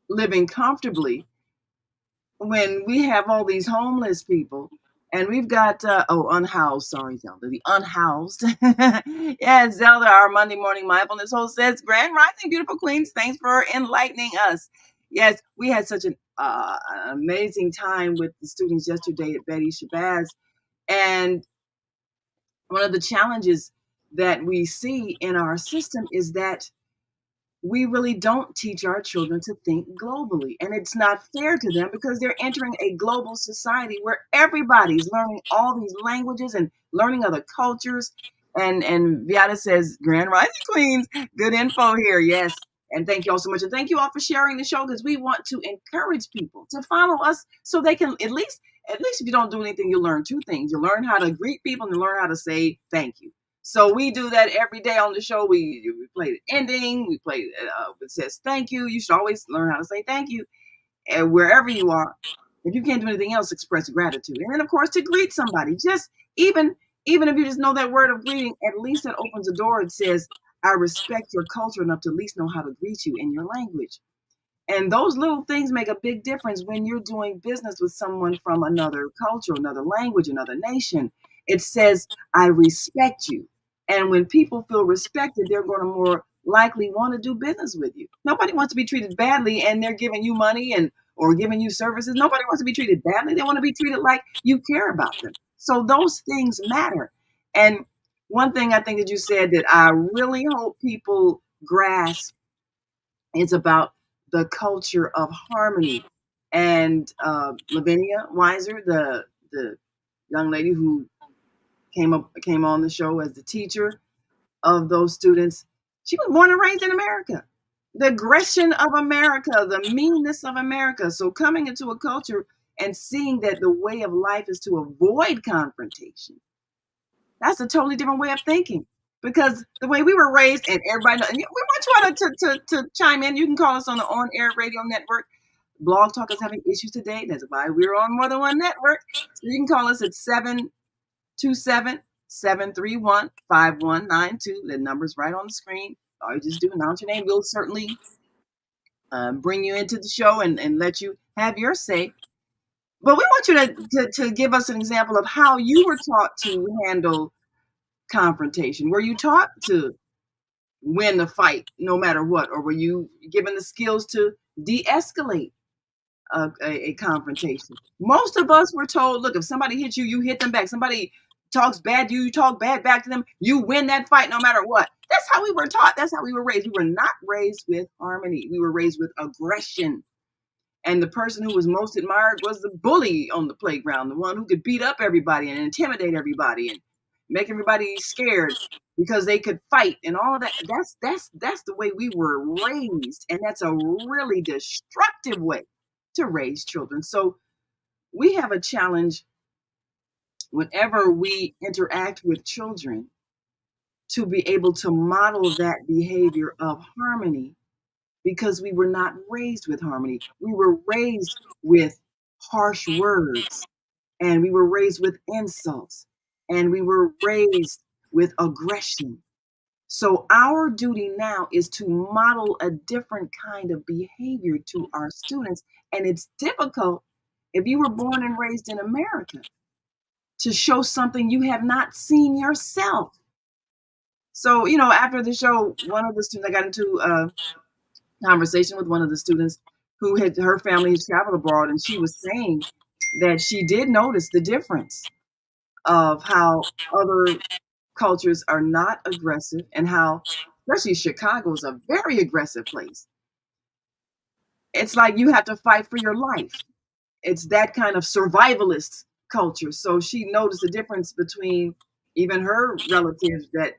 living comfortably when we have all these homeless people. And we've got, unhoused. Sorry, Zelda, the unhoused. Yeah, Zelda, our Monday morning mindfulness host says, Grand Rising, beautiful queens. Thanks for enlightening us. Yes, we had such an amazing time with the students yesterday at Betty Shabazz. And one of the challenges that we see in our system is that we really don't teach our children to think globally. And it's not fair to them because they're entering a global society where everybody's learning all these languages and learning other cultures. And Viata says, Grand Rising Queens, good info here. Yes. And thank you all so much. And thank you all for sharing the show because we want to encourage people to follow us so they can at least if you don't do anything, you learn two things. You learn how to greet people and you learn how to say thank you. So we do that every day on the show. We play the ending. We play it says thank you. You should always learn how to say thank you. And wherever you are, if you can't do anything else, express gratitude. And then, of course, to greet somebody. Just even if you just know that word of greeting, at least it opens the door and says, I respect your culture enough to at least know how to greet you in your language. And those little things make a big difference when you're doing business with someone from another culture, another language, another nation. It says, I respect you. And when people feel respected, they're going to more likely want to do business with you. Nobody wants to be treated badly and they're giving you money or giving you services. Nobody wants to be treated badly. They want to be treated like you care about them. So those things matter. And one thing I think that you said that I really hope people grasp is about the culture of harmony. And Lavinia Weiser, the young lady who came on the show as the teacher of those students, she was born and raised in America. The aggression of America, the meanness of America. So coming into a culture and seeing that the way of life is to avoid confrontation, that's a totally different way of thinking. Because the way we were raised, and everybody knows, and we want you to chime in. You can call us on the On Air Radio Network. Blog Talk is having issues today. That's why we're on more than one network. So you can call us at 727-731-5192. The number's right on the screen. All you just do, announce your name. We'll certainly bring you into the show and let you have your say. But we want you to give us an example of how you were taught to handle confrontation. Were you taught to win the fight no matter what? Or were you given the skills to de-escalate a confrontation? Most of us were told, look, if somebody hits you, you hit them back. Somebody talks bad to you, you talk bad back to them. You win that fight no matter what. That's how we were taught. That's how we were raised. We were not raised with harmony. We were raised with aggression. And the person who was most admired was the bully on the playground, the one who could beat up everybody and intimidate everybody and make everybody scared because they could fight and all of that. That's the way we were raised, and that's a really destructive way to raise children. So we have a challenge whenever we interact with children to be able to model that behavior of harmony, because we were not raised with harmony. We were raised with harsh words, and we were raised with insults, and we were raised with aggression. So our duty now is to model a different kind of behavior to our students. And it's difficult if you were born and raised in America to show something you have not seen yourself. So, after the show, one of the students, I got into a conversation with one of the students who her family has traveled abroad, and she was saying that she did notice the difference of how other cultures are not aggressive, and how, especially Chicago, is a very aggressive place. It's like you have to fight for your life. It's that kind of survivalist culture. So she noticed the difference between even her relatives that,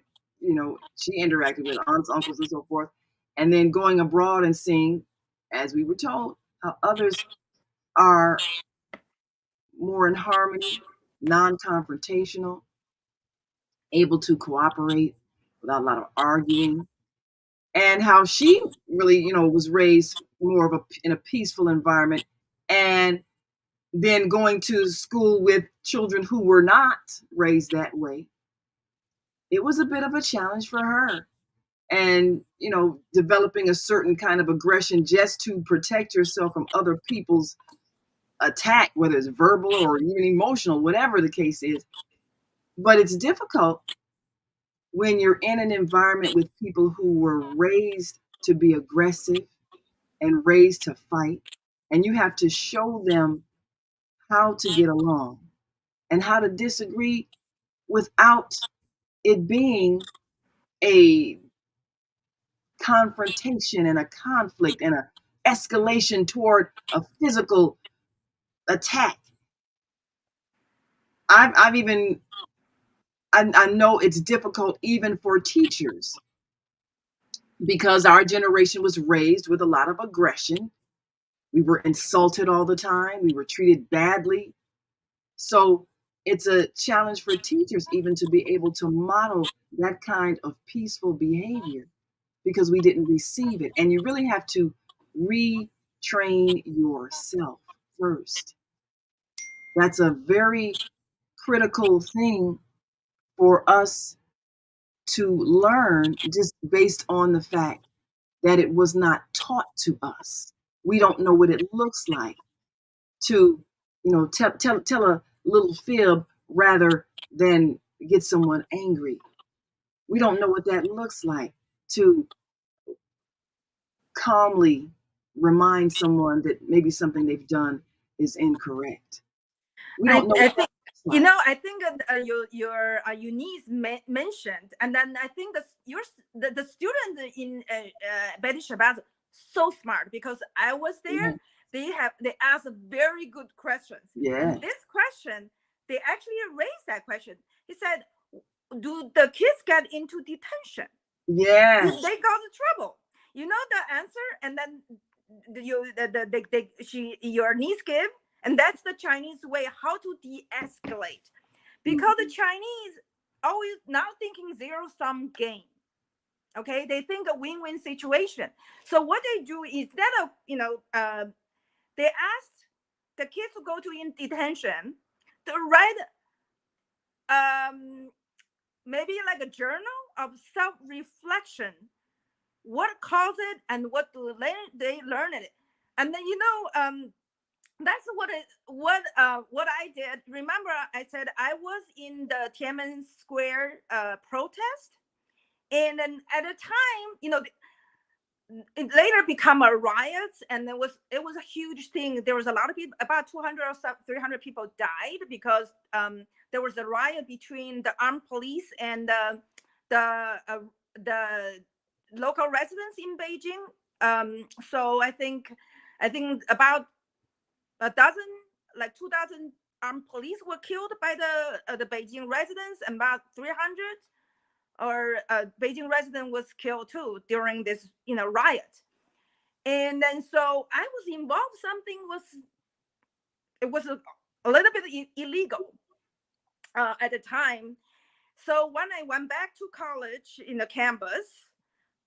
she interacted with, aunts, uncles, and so forth, and then going abroad and seeing, as we were told, how others are more in harmony, non-confrontational, able to cooperate without a lot of arguing, and how she really, was raised more of in a peaceful environment, and then going to school with children who were not raised that way. It was a bit of a challenge for her. And, developing a certain kind of aggression just to protect yourself from other people's attack, whether it's verbal or even emotional, whatever the case is. But it's difficult when you're in an environment with people who were raised to be aggressive and raised to fight, and you have to show them how to get along and how to disagree without it being a confrontation and a conflict and a escalation toward a physical attack. I know it's difficult even for teachers, because our generation was raised with a lot of aggression. We were insulted all the time. We were treated badly. So it's a challenge for teachers even to be able to model that kind of peaceful behavior, because we didn't receive it. And you really have to retrain yourself first. That's a very critical thing for us to learn, just based on the fact that it was not taught to us. We don't know what it looks like to, tell a little fib rather than get someone angry. We don't know what that looks like to calmly remind someone that maybe something they've done is incorrect. We don't know. I think, I think your Eunice mentioned, and then I think the student in Betty Shabazz so smart, because I was there. Mm-hmm. They asked very good questions. Yeah. And this question, they actually raised that question. He said, "Do the kids get into detention? Yeah. Do they go to trouble?" You know the answer, and then your niece gave, and that's the Chinese way how to de-escalate, because the Chinese always now thinking zero-sum game. Okay, they think a win-win situation. So what they do, instead of they asked the kids to go to in detention to write maybe like a journal of self-reflection. What caused it and what do they learn it, and then that's what I did. Remember, I said I was in the Tiananmen Square protest, and then at the time, it later become a riot, and it was a huge thing. There was a lot of people, about 200 or 300 people died because there was a riot between the armed police and the local residents in Beijing. So I think I think about a dozen, like 2,000 armed police were killed by the Beijing residents, and about 300 or Beijing resident was killed too during this riot. And then so I was involved. It was a little bit illegal at the time. So when I went back to college in the campus,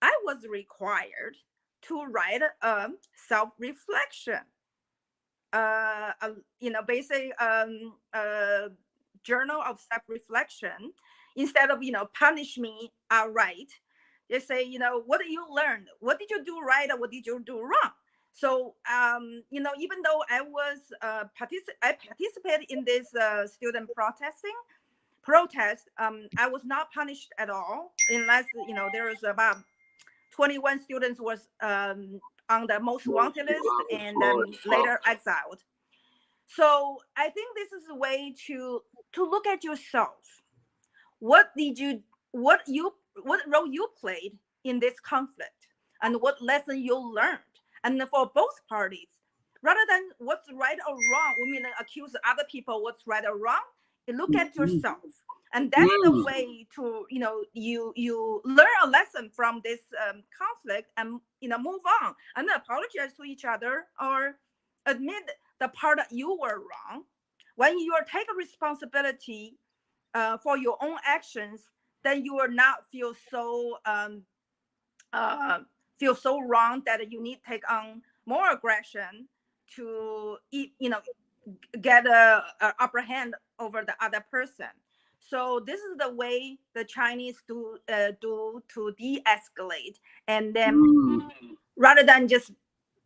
I was required to write a self-reflection, basic journal of self-reflection. Instead of punish me outright, they say, what did you learn? What did you do right, or what did you do wrong? So even though I was I participated in this student protest, I was not punished at all, unless there was about 21 students was on the most wanted list and then later exiled. So I think this is a way to look at yourself. What role you played in this conflict, and what lesson you learned, and for both parties, rather than what's right or wrong, we mean accuse other people what's right or wrong. You look at yourself, and that's the way to you learn a lesson from this conflict, and move on and apologize to each other, or admit the part that you were wrong. When you take a responsibility for your own actions, then you will not feel so wrong that you need to take on more aggression to get a upper hand over the other person. So this is the way the Chinese do to de-escalate, and then rather than just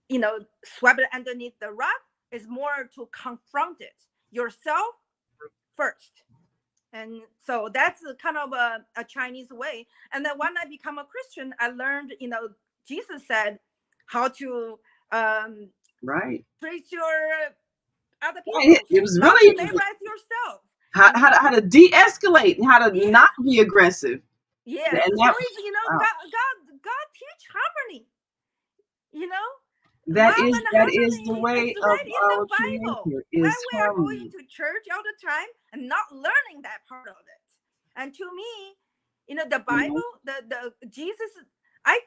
sweep it underneath the rug, is more to confront it yourself first. And so that's kind of a Chinese way. And then when I become a Christian, I learned, Jesus said how to treat your other people. Right. It was really as yourself. How to de-escalate, how to not be aggressive. Yes. And so God teach harmony. That is the way of our Creator. Why we are going to church all the time and not learning that part of it. And to me, the Bible, the Jesus, I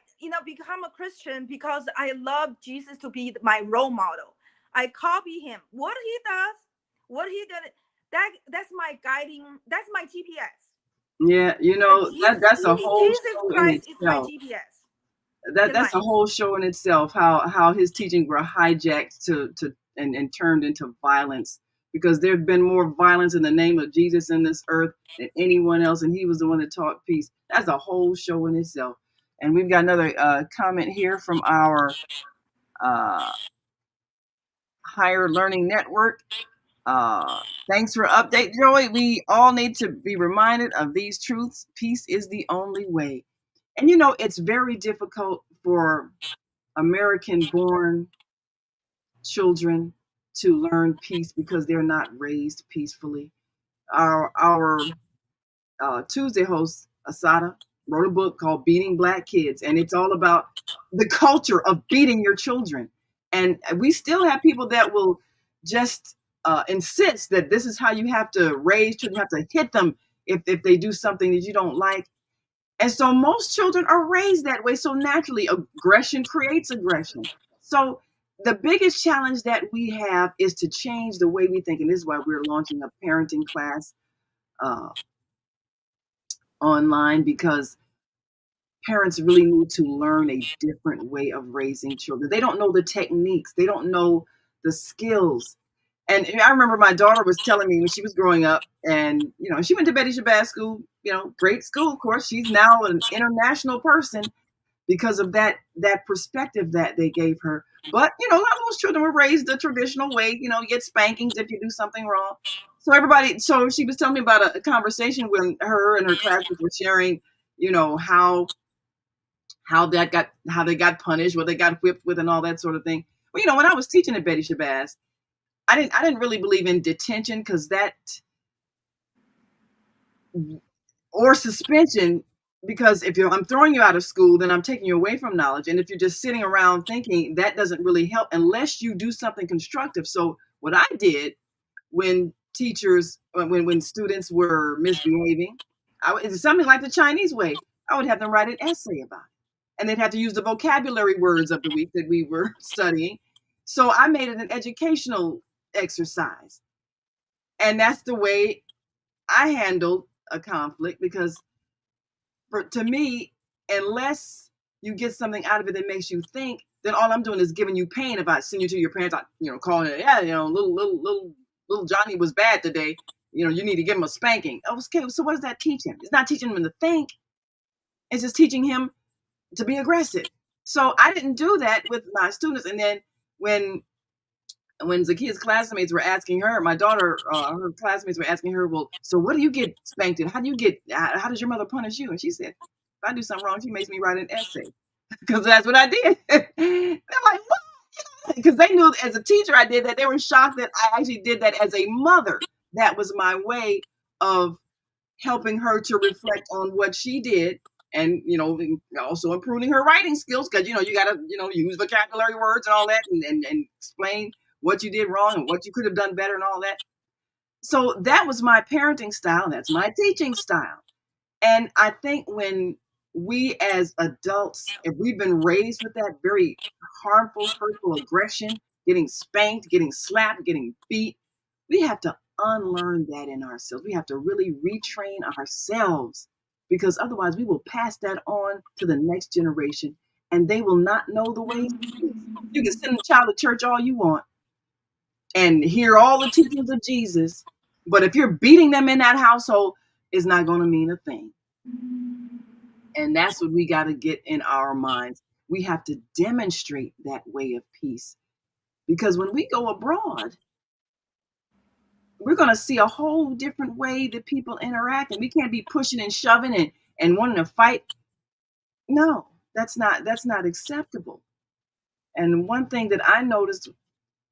become a Christian because I love Jesus to be my role model. I copy him. What he does, what he did, that's my guiding, that's my GPS. Yeah, that's a whole Jesus Christ is my GPS. That's a whole show in itself, how his teachings were hijacked and turned into violence, because there's been more violence in the name of Jesus in this earth than anyone else, and he was the one that taught peace. That's a whole show in itself. And we've got another comment here from our Higher Learning Network. Thanks for update, Joey. We all need to be reminded of these truths. Peace is the only way. And it's very difficult for American-born children to learn peace because they're not raised peacefully. Our Tuesday host, Asada, wrote a book called Beating Black Kids, and it's all about the culture of beating your children. And we still have people that will just insist that this is how you have to raise children. You have to hit them if they do something that you don't like. And so most children are raised that way. So naturally, aggression creates aggression. So the biggest challenge that we have is to change the way we think. And this is why we're launching a parenting class online, because parents really need to learn a different way of raising children. They don't know the techniques. They don't know the skills. And I remember my daughter was telling me when she was growing up, and she went to Betty Shabazz School, great school, of course. She's now an international person because of that perspective that they gave her. But a lot of those children were raised the traditional way. You get spankings if you do something wrong. So she was telling me about a conversation when her and her classmates were sharing, how they got punished, what they got whipped with, and all that sort of thing. Well, when I was teaching at Betty Shabazz, I didn't really believe in detention, because that or suspension because if I'm throwing you out of school, then I'm taking you away from knowledge. And if you're just sitting around thinking, that doesn't really help unless you do something constructive. So what I did when students were misbehaving, it's something like the Chinese way. I would have them write an essay about it. And they'd have to use the vocabulary words of the week that we were studying. So I made it an educational exercise. And that's the way I handled a conflict, because to me, unless you get something out of it that makes you think, then all I'm doing is giving you pain. If I send you to your parents, calling it, little Johnny was bad today. You need to give him a spanking. Okay, so what does that teach him? It's not teaching him to think. It's just teaching him to be aggressive. So I didn't do that with my students. And then when Zakia's classmates were asking her, my daughter, her classmates were asking her, well, so what do you get spanked in? How does your mother punish you? And she said, if I do something wrong, she makes me write an essay, because that's what I did. And I'm like, what? Because they knew as a teacher I did that. They were shocked that I actually did that as a mother. That was my way of helping her to reflect on what she did, and also improving her writing skills, because you got to use vocabulary words and all that, and explain what you did wrong and what you could have done better and all that. So that was my parenting style. That's my teaching style. And I think when we as adults, if we've been raised with that very harmful, hurtful aggression, getting spanked, getting slapped, getting beat, we have to unlearn that in ourselves. We have to really retrain ourselves, because otherwise we will pass that on to the next generation, and they will not know the ways. You can send a child to church all you want and hear all the teachings of Jesus, but if you're beating them in that household, it's not going to mean a thing. And that's what we got to get in our minds. We have to demonstrate that way of peace, because when we go abroad, we're going to see a whole different way that people interact, and we can't be pushing and shoving and wanting to fight. No, that's not acceptable. And one thing that I noticed,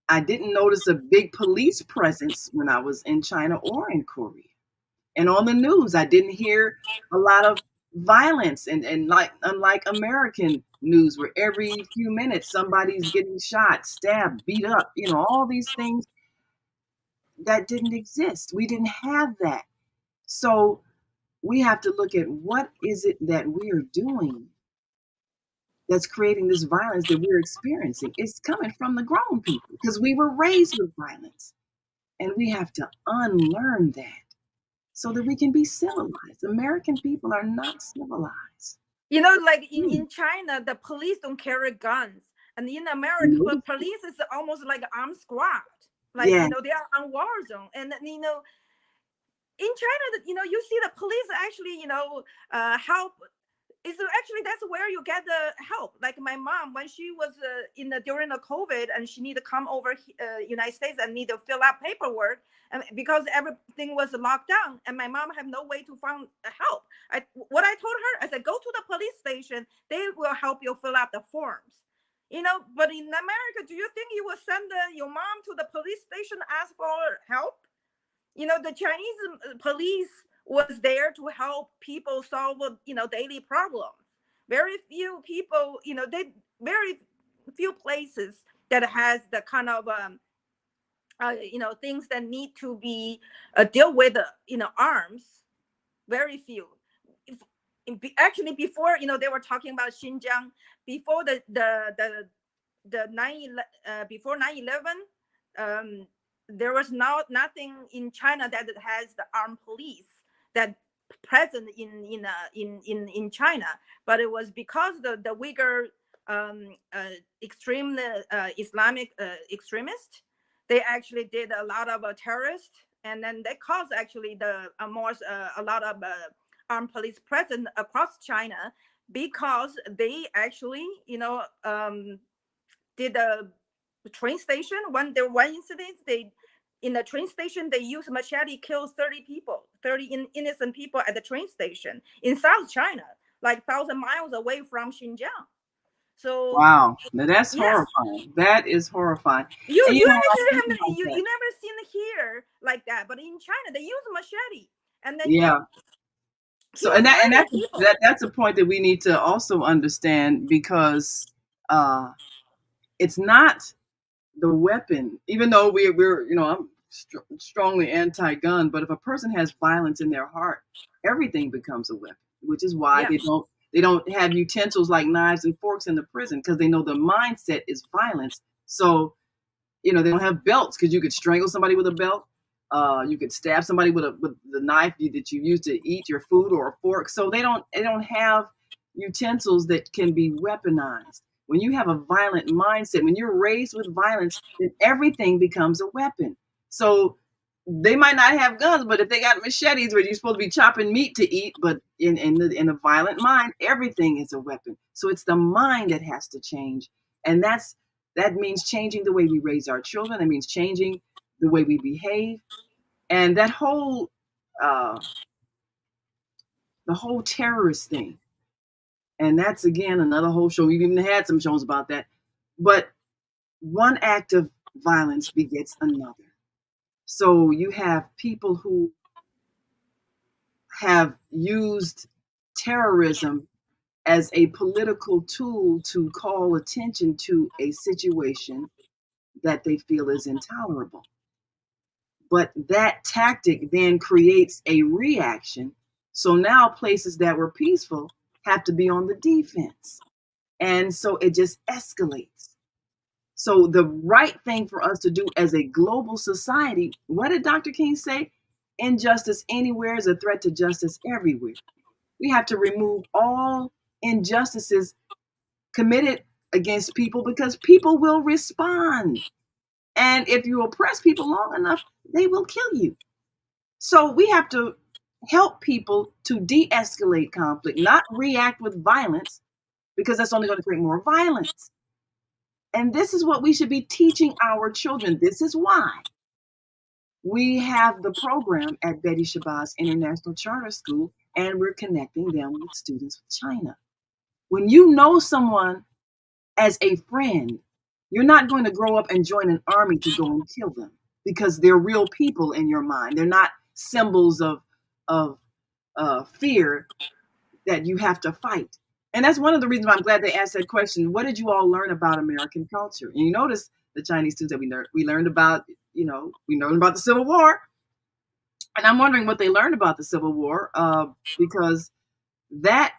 I didn't notice a big police presence when I was in China or in Korea. And on the news, I didn't hear a lot of violence, and unlike American news, where every few minutes somebody's getting shot, stabbed, beat up, all these things that didn't exist. We didn't have that. So we have to look at what is it that we are doing that's creating this violence that we're experiencing. It's coming from the grown people, because we were raised with violence, and we have to unlearn that so that we can be civilized. American people are not civilized. Like in China, the police don't carry guns, and in America, the police is almost like an armed squad. Like, they are on war zone. And, in China, you see the police actually, help. It's actually, that's where you get the help. Like my mom, when she was during the COVID, and she needed to come over United States and need to fill out paperwork, and because everything was locked down, and my mom had no way to find help. What I told her, I said, go to the police station. They will help you fill out the forms. But in America, do you think you will send your mom to the police station, ask for help? The Chinese police was there to help people solve, daily problems. Very few people, very few places that has the kind of, things that need to be dealt with, arms. Very few. Actually, before, they were talking about Xinjiang, before before 9/11, there was nothing in China that has the armed police that present in China. But it was because the Uyghur extreme Islamic extremists, they actually did a lot of terrorists, and then they caused actually a lot of armed police present across China, because they actually, did a train station. When there were incidents, in the train station, they used machete, killed 30 innocent people at the train station in South China, like 1,000 miles away from Xinjiang. So wow, now that's horrifying. That is horrifying. You never seen here like that, but in China they use machete, and then So, Kill and many people. that's a point that we need to also understand, because it's not the weapon. Even though we're I'm strongly anti-gun, but if a person has violence in their heart, everything becomes a weapon. Which is why Yeah. they don't have utensils like knives and forks in the prison, because they know the mindset is violence. So they don't have belts, because you could strangle somebody with a belt. You could stab somebody with the knife that you use to eat your food, or a fork. So they don't have utensils that can be weaponized. When you have a violent mindset, when you're raised with violence, then everything becomes a weapon. So they might not have guns, but if they got machetes where you're supposed to be chopping meat to eat, but in a violent mind, everything is a weapon. So it's the mind that has to change, and that means changing the way we raise our children. That means changing the way we behave, and that whole the whole terrorist thing. And that's again another whole show. We've even had some shows about that. But one act of violence begets another. So you have people who have used terrorism as a political tool to call attention to a situation that they feel is intolerable. But that tactic then creates a reaction. So now places that were peaceful have to be on the defense. And so it just escalates. So the right thing for us to do as a global society, what did Dr. King say? Injustice anywhere is a threat to justice everywhere. We have to remove all injustices committed against people, because people will respond. And if you oppress people long enough, they will kill you. So we have to help people to de-escalate conflict, not react with violence, because that's only going to create more violence. And this is what we should be teaching our children. This is why we have the program at Betty Shabazz International Charter School, and we're connecting them with students with China. When you know someone as a friend, you're not going to grow up and join an army to go and kill them, because they're real people in your mind. They're not symbols of fear that you have to fight. And that's one of the reasons why I'm glad they asked that question. What did you all learn about American culture? And you notice the Chinese students that we learned about, we learned about the Civil War. And I'm wondering what they learned about the Civil War, because that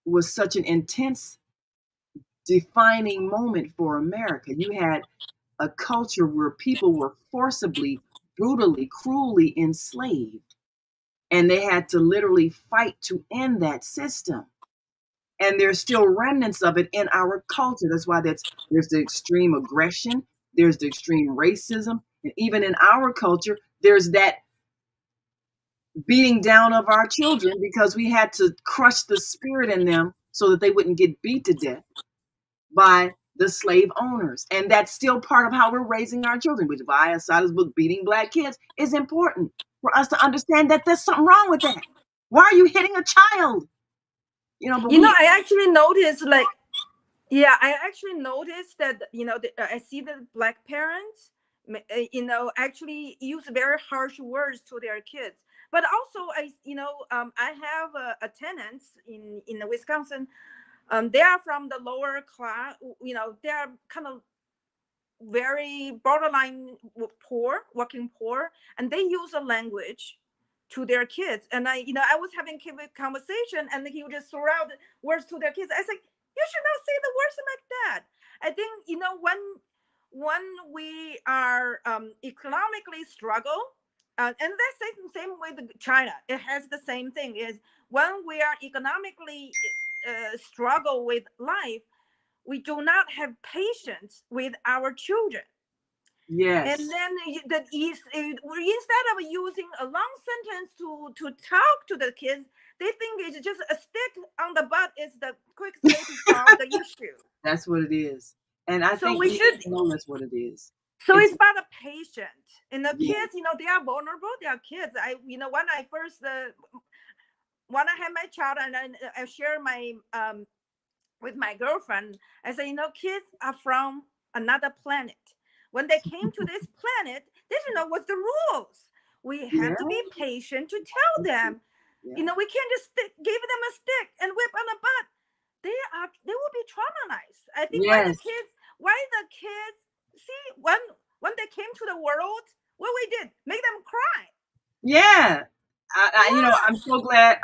was such an intense defining moment for America. You had a culture where people were forcibly, brutally, cruelly enslaved, and they had to literally fight to end that system. And there's still remnants of it in our culture. That's why there's the extreme aggression, there's the extreme racism, and even in our culture, there's that beating down of our children, because we had to crush the spirit in them so that they wouldn't get beat to death by the slave owners. And that's still part of how we're raising our children, which is why Assata's book, Beating Black Kids, is important for us to understand that there's something wrong with that. Why are you hitting a child? I actually noticed, I that, I see the Black parents, actually use very harsh words to their kids. But also, I have a tenants in Wisconsin. They are from the lower class. They are kind of very borderline poor, working poor, and they use a language to their kids. And I was having a conversation, and he would just throw out words to their kids. I was like, you should not say the words like that. I think, when we are economically struggle, and that's the same way with China. It has the same thing. Is when we are economically struggle with life, we do not have patience with our children. Yes. And then instead of using a long sentence to talk to the kids, they think it's just a stick on the butt is the quickest way to solve the issue. That's what it is. And I think we should know that's what it is. So it's about a patient. And the kids, they are vulnerable. They are kids. When I had my child and I shared my with my girlfriend, I said, kids are from another planet. When they came to this planet, they didn't know what's the rules. We have to be patient to tell them You know, we can't just give them a stick and whip on the butt. They will be traumatized. I think why the kids see when they came to the world, what we did, make them cry. Yeah. You know, I'm so glad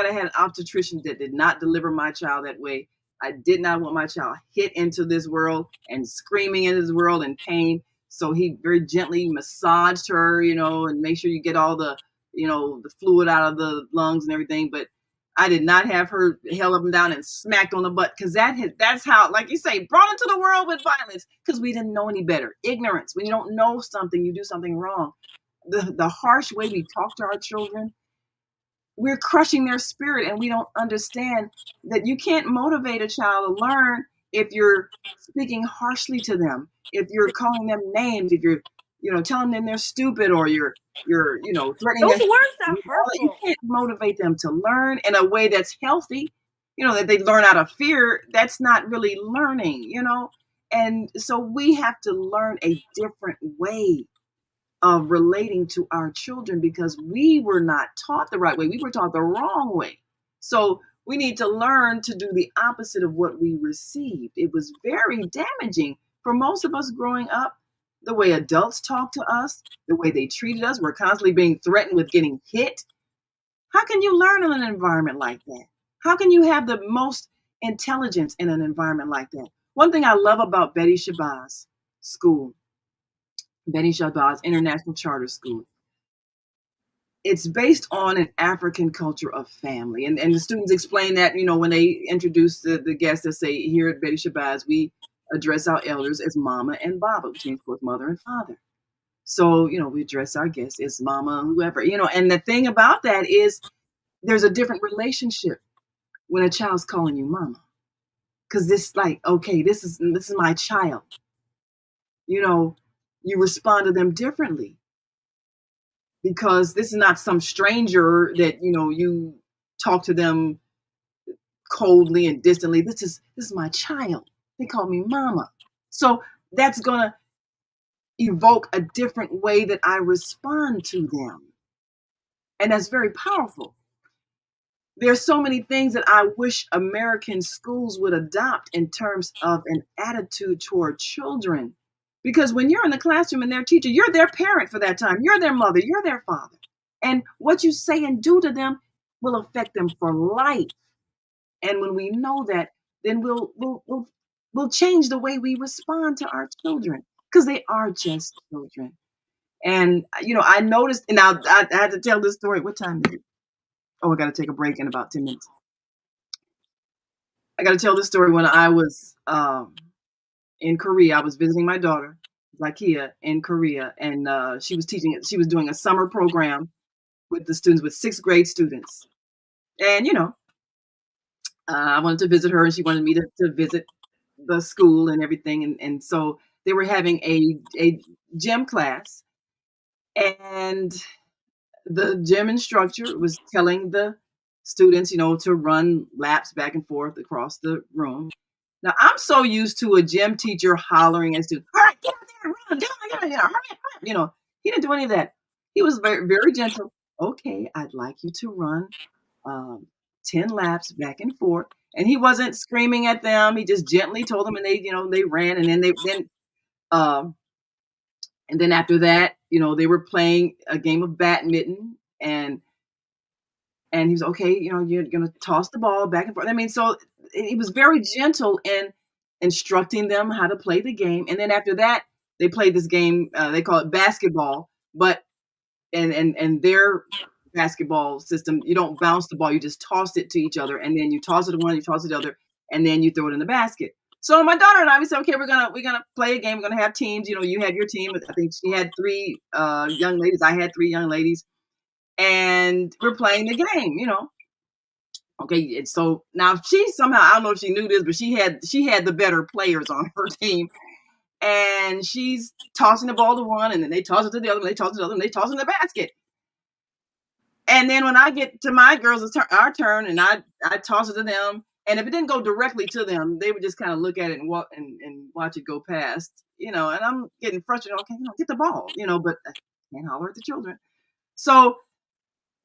I had an obstetrician that did not deliver my child that way. I did not want my child hit into this world and screaming in this world in pain. So he very gently massaged her, you know, and make sure you get all the, you know, the fluid out of the lungs and everything. But I did not have her held up and down and smacked on the butt, because that's how, like you say, brought into the world with violence, because we didn't know any better. Ignorance. When you don't know something, you do something wrong. The harsh way we talk to our children, we're crushing their spirit, and we don't understand that you can't motivate a child to learn if you're speaking harshly to them, if you're calling them names, if you're, you know, telling them they're stupid, or you're you know, threatening Those them. words are hurtful. You can't motivate them to learn in a way that's healthy, you know, that they learn out of fear. That's not really learning, you know. And so we have to learn a different way of relating to our children, because we were not taught the right way. We were taught the wrong way. So we need to learn to do the opposite of what we received. It was very damaging for most of us growing up, the way adults talk to us, the way they treated us. We're constantly being threatened with getting hit. How can you learn in an environment like that? How can you have the most intelligence in an environment like that? One thing I love about Betty Shabazz School, Betty Shabazz International Charter School, it's based on an African culture of family. And the students explain that, you know, when they introduce the guests, that say, here at Betty Shabazz, we address our elders as mama and baba, which means both mother and father. So, you know, we address our guests as mama, whoever, you know. And the thing about that is there's a different relationship when a child's calling you mama. Because this, like, okay, this is my child. You know, you respond to them differently, because this is not some stranger that, you know, you talk to them coldly and distantly. This is my child. They call me mama. So that's gonna evoke a different way that I respond to them. And that's very powerful. There's so many things that I wish American schools would adopt in terms of an attitude toward children. Because when you're in the classroom and their teacher, you're their parent for that time. You're their mother, you're their father. And what you say and do to them will affect them for life. And when we know that, then we'll change the way we respond to our children, because they are just children. And, you know, I noticed, and now I had to tell this story. What time is it? Oh, I got to take a break in about 10 minutes. I got to tell this story. When I was in Korea, I was visiting my daughter, Zakia, in Korea, and she was doing a summer program with the students, with 6th grade students. And, you know, I wanted to visit her, and she wanted me to visit the school and everything. And so they were having a gym class, and the gym instructor was telling the students, you know, to run laps back and forth across the room. Now, I'm so used to a gym teacher hollering at students, all right, get out there and run, hurry up. You know, he didn't do any of that. He was very, very gentle. Okay, I'd like you to run 10 laps back and forth. And he wasn't screaming at them. He just gently told them, and they ran. And then after that, you know, they were playing a game of badminton, and he was, okay, you know, you're going to toss the ball back and forth. I mean, so he was very gentle in instructing them how to play the game. And then after that, they played this game, they call it basketball, but and their basketball system, you don't bounce the ball, you just toss it to each other, and then you toss it to one, you toss it to the other, and then you throw it in the basket. So my daughter and I, we said, okay, we're gonna play a game. We're gonna have teams. You know, you had your team. I think she had 3 young ladies. I had 3 young ladies, and we're playing the game. You know, okay. And so now she somehow, I don't know if she knew this, but she had the better players on her team, and she's tossing the ball to one, and then they toss it to the other, and they toss it to the other, and they toss it in the basket. And then when I get to my girls, it's our turn, and I toss it to them. And if it didn't go directly to them, they would just kind of look at it and watch it go past, you know. And I'm getting frustrated. Okay, you know, get the ball, you know, but I can't holler at the children. So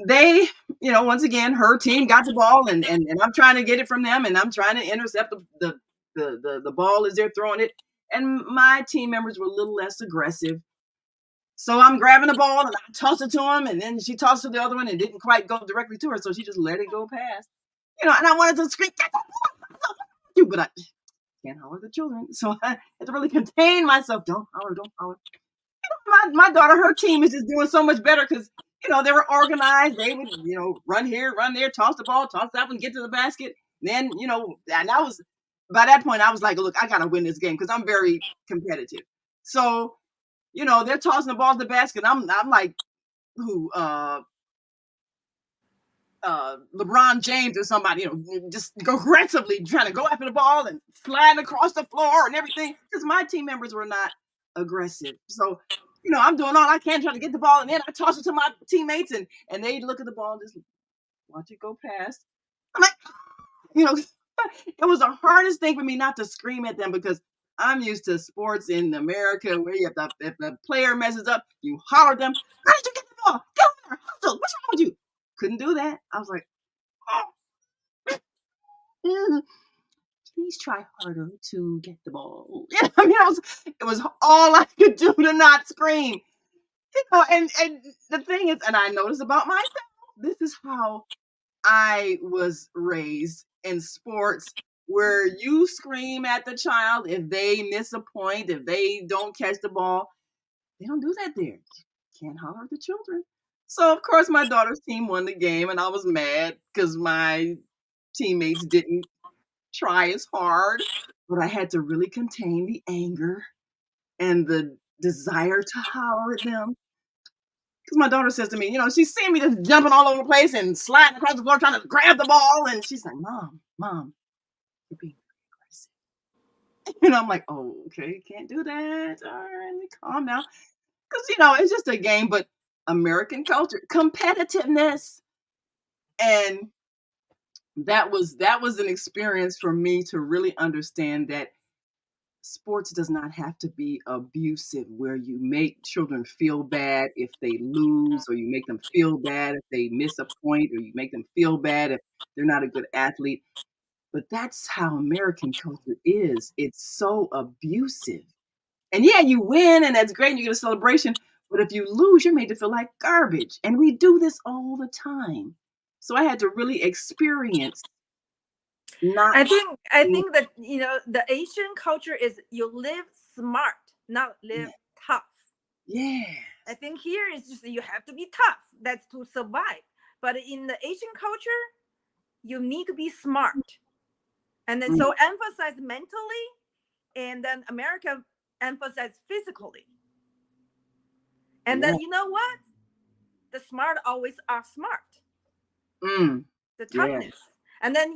they, once again, her team got the ball, and I'm trying to get it from them, and I'm trying to intercept the ball as they're throwing it. And my team members were a little less aggressive. So I'm grabbing the ball and I toss it to him, and then she tossed to the other one and didn't quite go directly to her, so she just let it go past. And I wanted to scream, but I can't holler at the children. So I had to really contain myself. Don't holler, don't holler. My daughter, her team is just doing so much better because, they were organized. They would, run here, run there, toss the ball, toss that one, get to the basket. Then, and by that point, I was like, look, I got to win this game because I'm very competitive. So, they're tossing the ball to the basket. I'm like, LeBron James or somebody, just aggressively trying to go after the ball and flying across the floor and everything because my team members were not aggressive. So, I'm doing all I can trying to get the ball, and then I toss it to my teammates, and they look at the ball and just watch it go past. I'm like, it was the hardest thing for me not to scream at them because I'm used to sports in America where if the player messes up, you holler at them, how did you get the ball? Get over there, hustle, what's wrong with you? Couldn't do that. I was like, please try harder to get the ball. It was all I could do to not scream. And the thing is, and I noticed about myself, this is how I was raised in sports, where you scream at the child if they miss a point, if they don't catch the ball. They don't do that there. You can't holler at the children. So, of course, my daughter's team won the game, and I was mad because my teammates didn't try as hard, but I had to really contain the anger and the desire to holler at them. Because my daughter says to me, she's seeing me just jumping all over the place and sliding across the floor trying to grab the ball, and she's like, Mom, you're being aggressive. I'm like, oh, okay, can't do that. All right, calm down. Because, it's just a game, but American culture, competitiveness. And that was an experience for me to really understand that sports does not have to be abusive, where you make children feel bad if they lose, or you make them feel bad if they miss a point, or you make them feel bad if they're not a good athlete. But that's how American culture is. It's so abusive. And yeah, you win and that's great and you get a celebration. But if you lose, you're made to feel like garbage. And we do this all the time. So I had to really experience not. I think that the Asian culture is you live smart, not live tough. Yeah. I think here is just you have to be tough. That's to survive. But in the Asian culture, you need to be smart. And then so emphasize mentally, and then America emphasize physically. And then you know what? The smart always are smart. The toughness. Yeah. And then,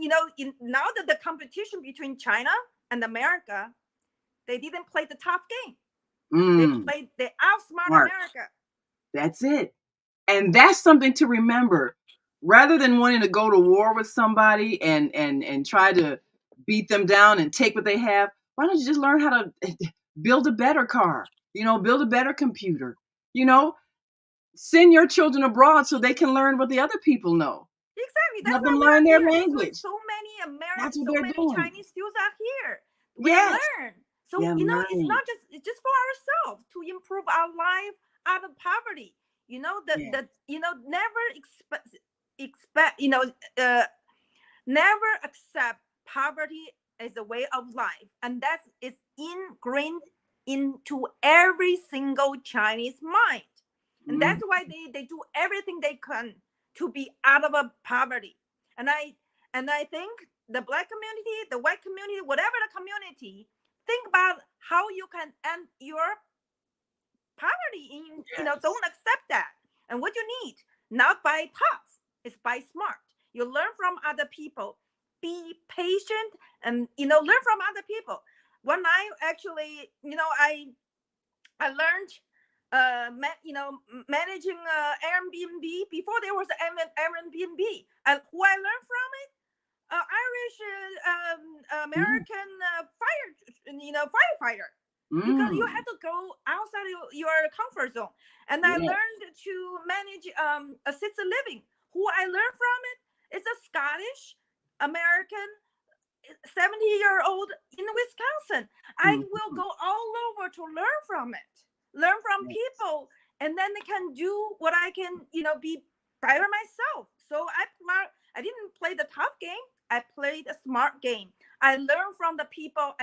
now that the competition between China and America, they didn't play the tough game. They outsmart America. That's it. And that's something to remember. Rather than wanting to go to war with somebody and try to beat them down and take what they have, why don't you just learn how to build a better car, build a better computer, send your children abroad so they can learn what the other people know. Exactly. That's Let them learn their language. So many Americans, so many Chinese students are here. We learn. So, it's just for ourselves to improve our life out of poverty. Never accept poverty as a way of life. And it's ingrained into every single Chinese mind. And that's why they do everything they can to be out of a poverty. And I think the Black community, the white community, whatever the community, think about how you can end your poverty. Don't accept that. And what you need, not by tough, it's by smart. You learn from other people. Be patient and learn from other people. When I actually, I learned managing Airbnb before there was Airbnb. And who I learned from it? Irish American firefighter. because you Mm. have to go outside your comfort zone. And I Yeah. learned to manage assisted living. Who I learned from it is a Scottish American 70-year-old in Wisconsin. I will Mhm. go all over to learn from it, learn from Yes. people, and then I can do what I can, be better myself. So I didn't play the tough game. I played a smart game. I learned from the people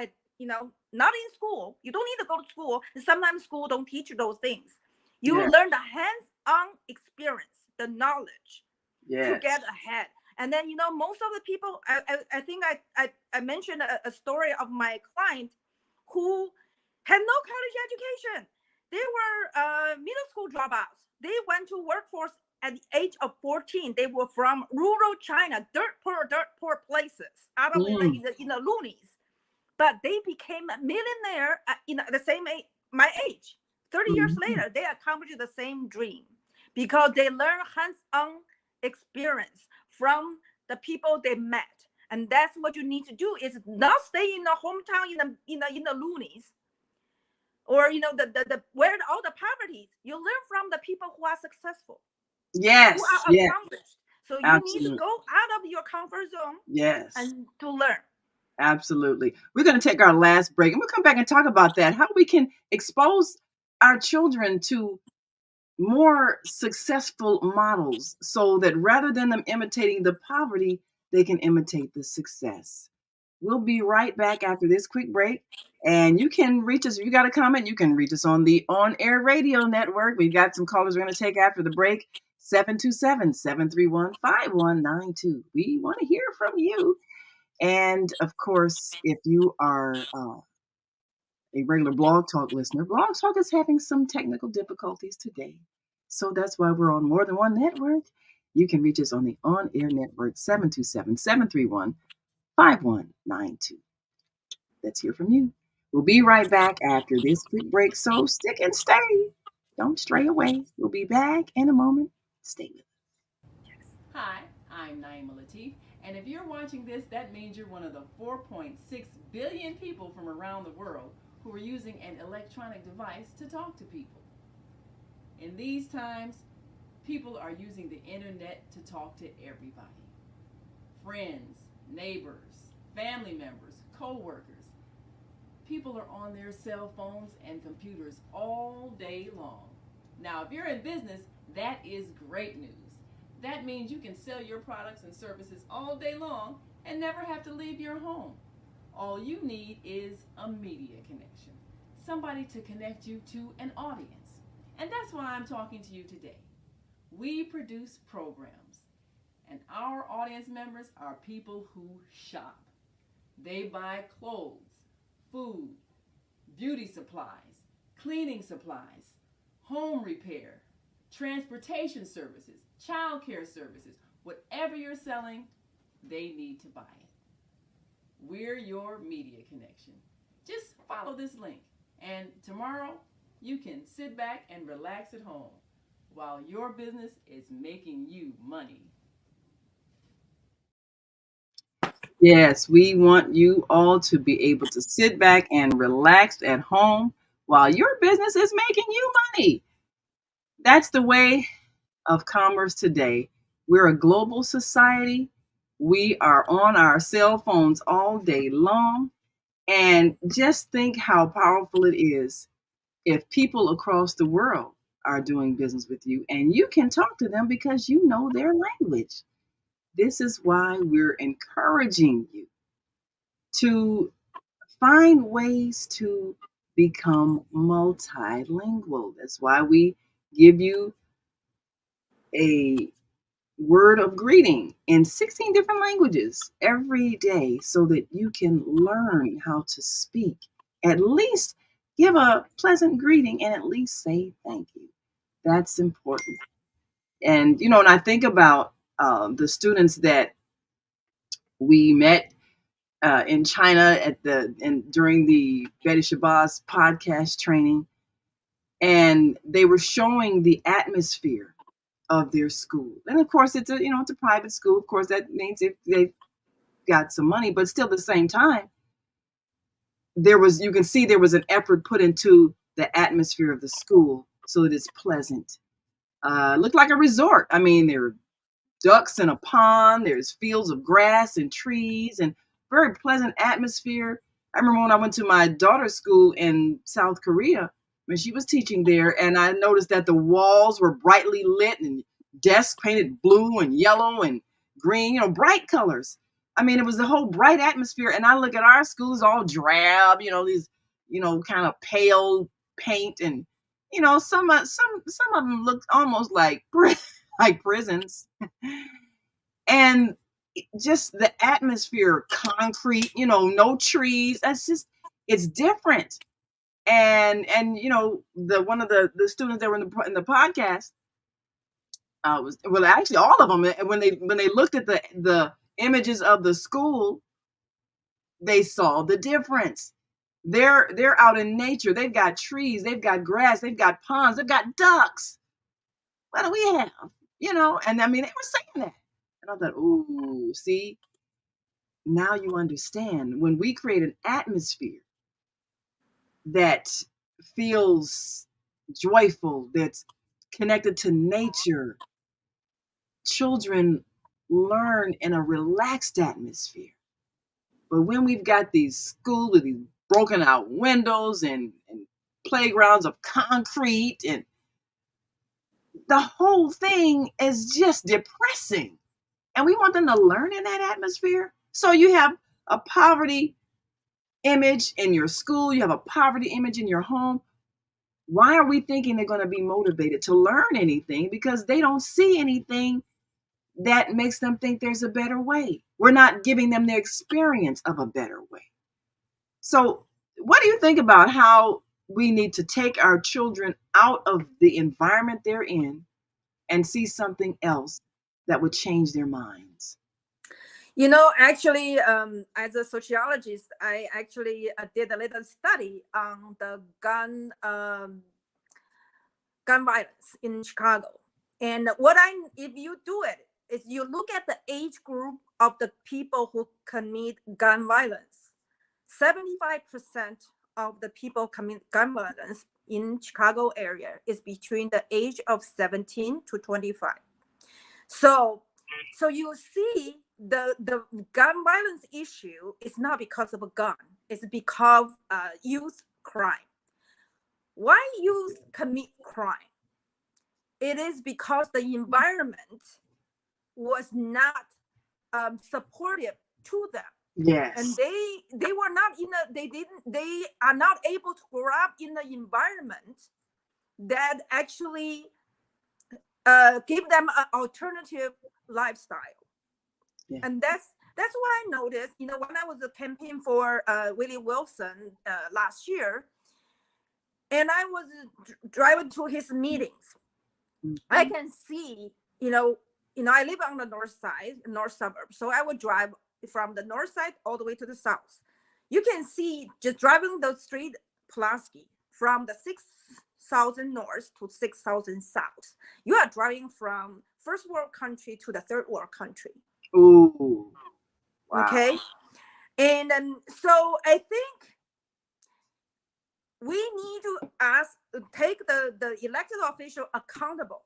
not in school. You don't need to go to school. Sometimes school don't teach you those things. You Yeah. learn the hands-on experience, the knowledge to Yes. get ahead. And then most of the people, I think I mentioned a story of my client who had no college education. They were middle school dropouts. They went to workforce at the age of 14. They were from rural China, dirt poor places, out of like Mm. in the loonies. But they became a millionaire at the same age, my age. 30 years Mhm. later, they accomplished the same dream because they learned hands-on experience from the people they met. And that's what you need to do, is not stay in the hometown in the loonies, or the where all the poverty. You learn from the people who are successful, who Yes. are Yes. accomplished. So you need to Absolutely. go out of your comfort zone Yes. and to learn. Absolutely. We're going to take our last break and we'll come back and talk about that. How we can expose our children to more successful models so that rather than them imitating the poverty, they can imitate the success. We'll be right back after this quick break. And you can reach us. If you got a comment, you can reach us on the On Air Radio Network. We've got some callers we're going to take after the break. 727-731-5192. We want to hear from you. And of course, if you are a regular Blog Talk listener, Blog Talk is having some technical difficulties today. So that's why we're on more than one network. You can reach us on the On Air Network, 727-731-5192. Let's hear from you. We'll be right back after this quick break. So stick and stay. Don't stray away. We'll be back in a moment. Stay with us. Hi, I'm Naima Latif, and if you're watching this, that means you're one of the 4.6 billion people from around the world who are using an electronic device to talk to people. In these times, people are using the internet to talk to everybody. Friends, neighbors, family members, co-workers. People are on their cell phones and computers all day long. Now, if you're in business, that is great news. That means you can sell your products and services all day long and never have to leave your home. All you need is a media connection, somebody to connect you to an audience. And that's why I'm talking to you today. We produce programs, and our audience members are people who shop. They buy clothes, food, beauty supplies, cleaning supplies, home repair, transportation services, child care services. Whatever you're selling, they need to buy it. We're your media connection. Just follow this link, and tomorrow you can sit back and relax at home while your business is making you money. Yes, we want you all to be able to sit back and relax at home while your business is making you money. That's the way of commerce today. We're a global society. We are on our cell phones all day long. And just think how powerful it is if people across the world are doing business with you and you can talk to them because you know their language. This is why we're encouraging you to find ways to become multilingual. That's why we give you a word of greeting in 16 different languages every day so that you can learn how to speak. At least give a pleasant greeting and at least say thank you. That's important. And, when I think about the students that we met in China during the Betty Shabazz podcast training, and they were showing the atmosphere of their school. And of course, it's a private school. Of course, that means if they've got some money, but still at the same time, you can see there was an effort put into the atmosphere of the school so that it's pleasant. Looked like a resort. I mean, there are ducks in a pond, there's fields of grass and trees, and very pleasant atmosphere. I remember when I went to my daughter's school in South Korea when she was teaching there, and I noticed that the walls were brightly lit and desks painted blue and yellow and green, bright colors. I mean, it was the whole bright atmosphere. And I look at our schools all drab, these, kind of pale paint, and some of them looked almost like prisons. And just the atmosphere, concrete, no trees. It's different. And one of the students that were in the podcast actually all of them, when they looked at the images of the school, they saw the difference. They're out in nature. They've got trees, they've got grass, they've got ponds, they've got ducks. What do we have? And I mean, they were saying that. And I thought, ooh, see, now you understand. When we create an atmosphere that feels joyful, that's connected to nature, children learn in a relaxed atmosphere. But when we've got these schools with these broken out windows and playgrounds of concrete, and the whole thing is just depressing. And we want them to learn in that atmosphere. So you have a poverty image in your school, you have a poverty image in your home. Why are we thinking they're going to be motivated to learn anything? Because they don't see anything that makes them think there's a better way. We're not giving them the experience of a better way. So what do you think about how we need to take our children out of the environment they're in and see something else that would change their minds? Actually, as a sociologist, I actually did a little study on the gun violence in Chicago. And if you do it, is you look at the age group of the people who commit gun violence. 75% of the people commit gun violence in Chicago area is between the age of 17 to 25. So you see the gun violence issue is not because of a gun. It's because youth crime. Why youth commit crime? It is because the environment was not supportive to them. Yes. And they were not they are not able to grow up in an environment that actually give them an alternative lifestyle. Yeah. And that's what I noticed. When I was a campaign for Willie Wilson last year, and I was driving to his meetings, I can see, I live on the north suburb, so I would drive from the north side all the way to the south. You can see just driving the street Pulaski from the 6,000 north to 6,000 south. You are driving from first world country to the third world country. Ooh. Wow. Okay. And so I think we need to take the elected official accountable,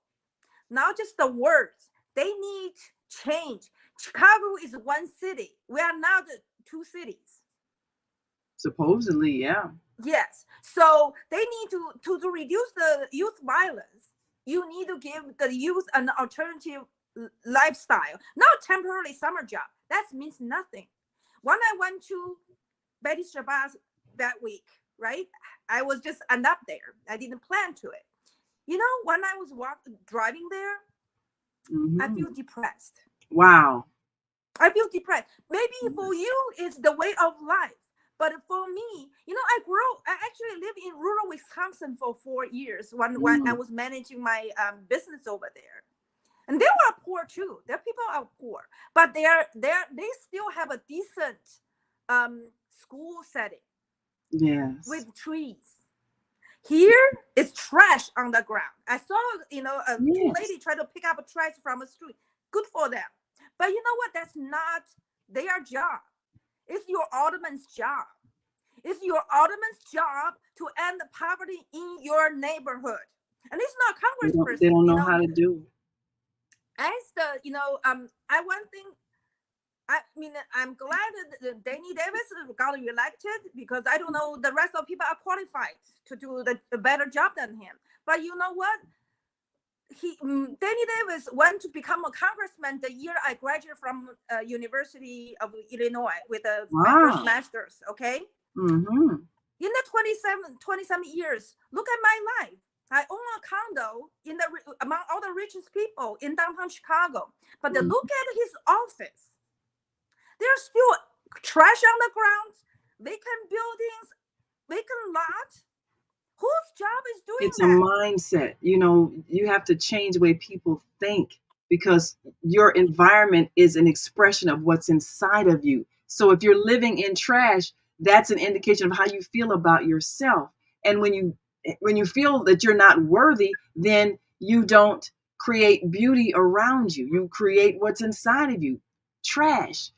not just the words. They need change. Chicago is one city. We are now the two cities. Supposedly, yeah. Yes. So they need to reduce the youth violence. You need to give the youth an alternative lifestyle, not temporarily summer job. That means nothing. When I went to Betty Shabazz that week, right? I was just up there. I didn't plan to it. When I was driving there, I feel depressed. Wow. I feel depressed. Maybe for you, it's the way of life. But for me, I actually lived in rural Wisconsin for 4 years when I was managing my business over there. And they were poor too. Their people are poor, but they still have a decent school setting. Yes. With trees. Here it's trash on the ground. I saw, a lady try to pick up a trash from a street. Good for them. But you know what? That's not their job. It's your alderman's job. It's your alderman's job to end poverty in your neighborhood. And it's not congressperson. They don't know how to do it. As the, I'm glad that Danny Davis got elected, because I don't know the rest of people are qualified to do a better job than him. But you know what? Danny Davis went to become a congressman the year I graduated from University of Illinois with a first master's. Okay. Mm-hmm. In the 27 years, look at my life. I own a condo among all the richest people in downtown Chicago. But look at his office. There's still trash on the ground, vacant buildings, vacant lots. Whose job is doing It's that? a mindset. You have to change the way people think, because your environment is an expression of what's inside of you. So if you're living in trash, that's an indication of how you feel about yourself. And when you feel that you're not worthy, then you don't create beauty around you. You create what's inside of you. Trash,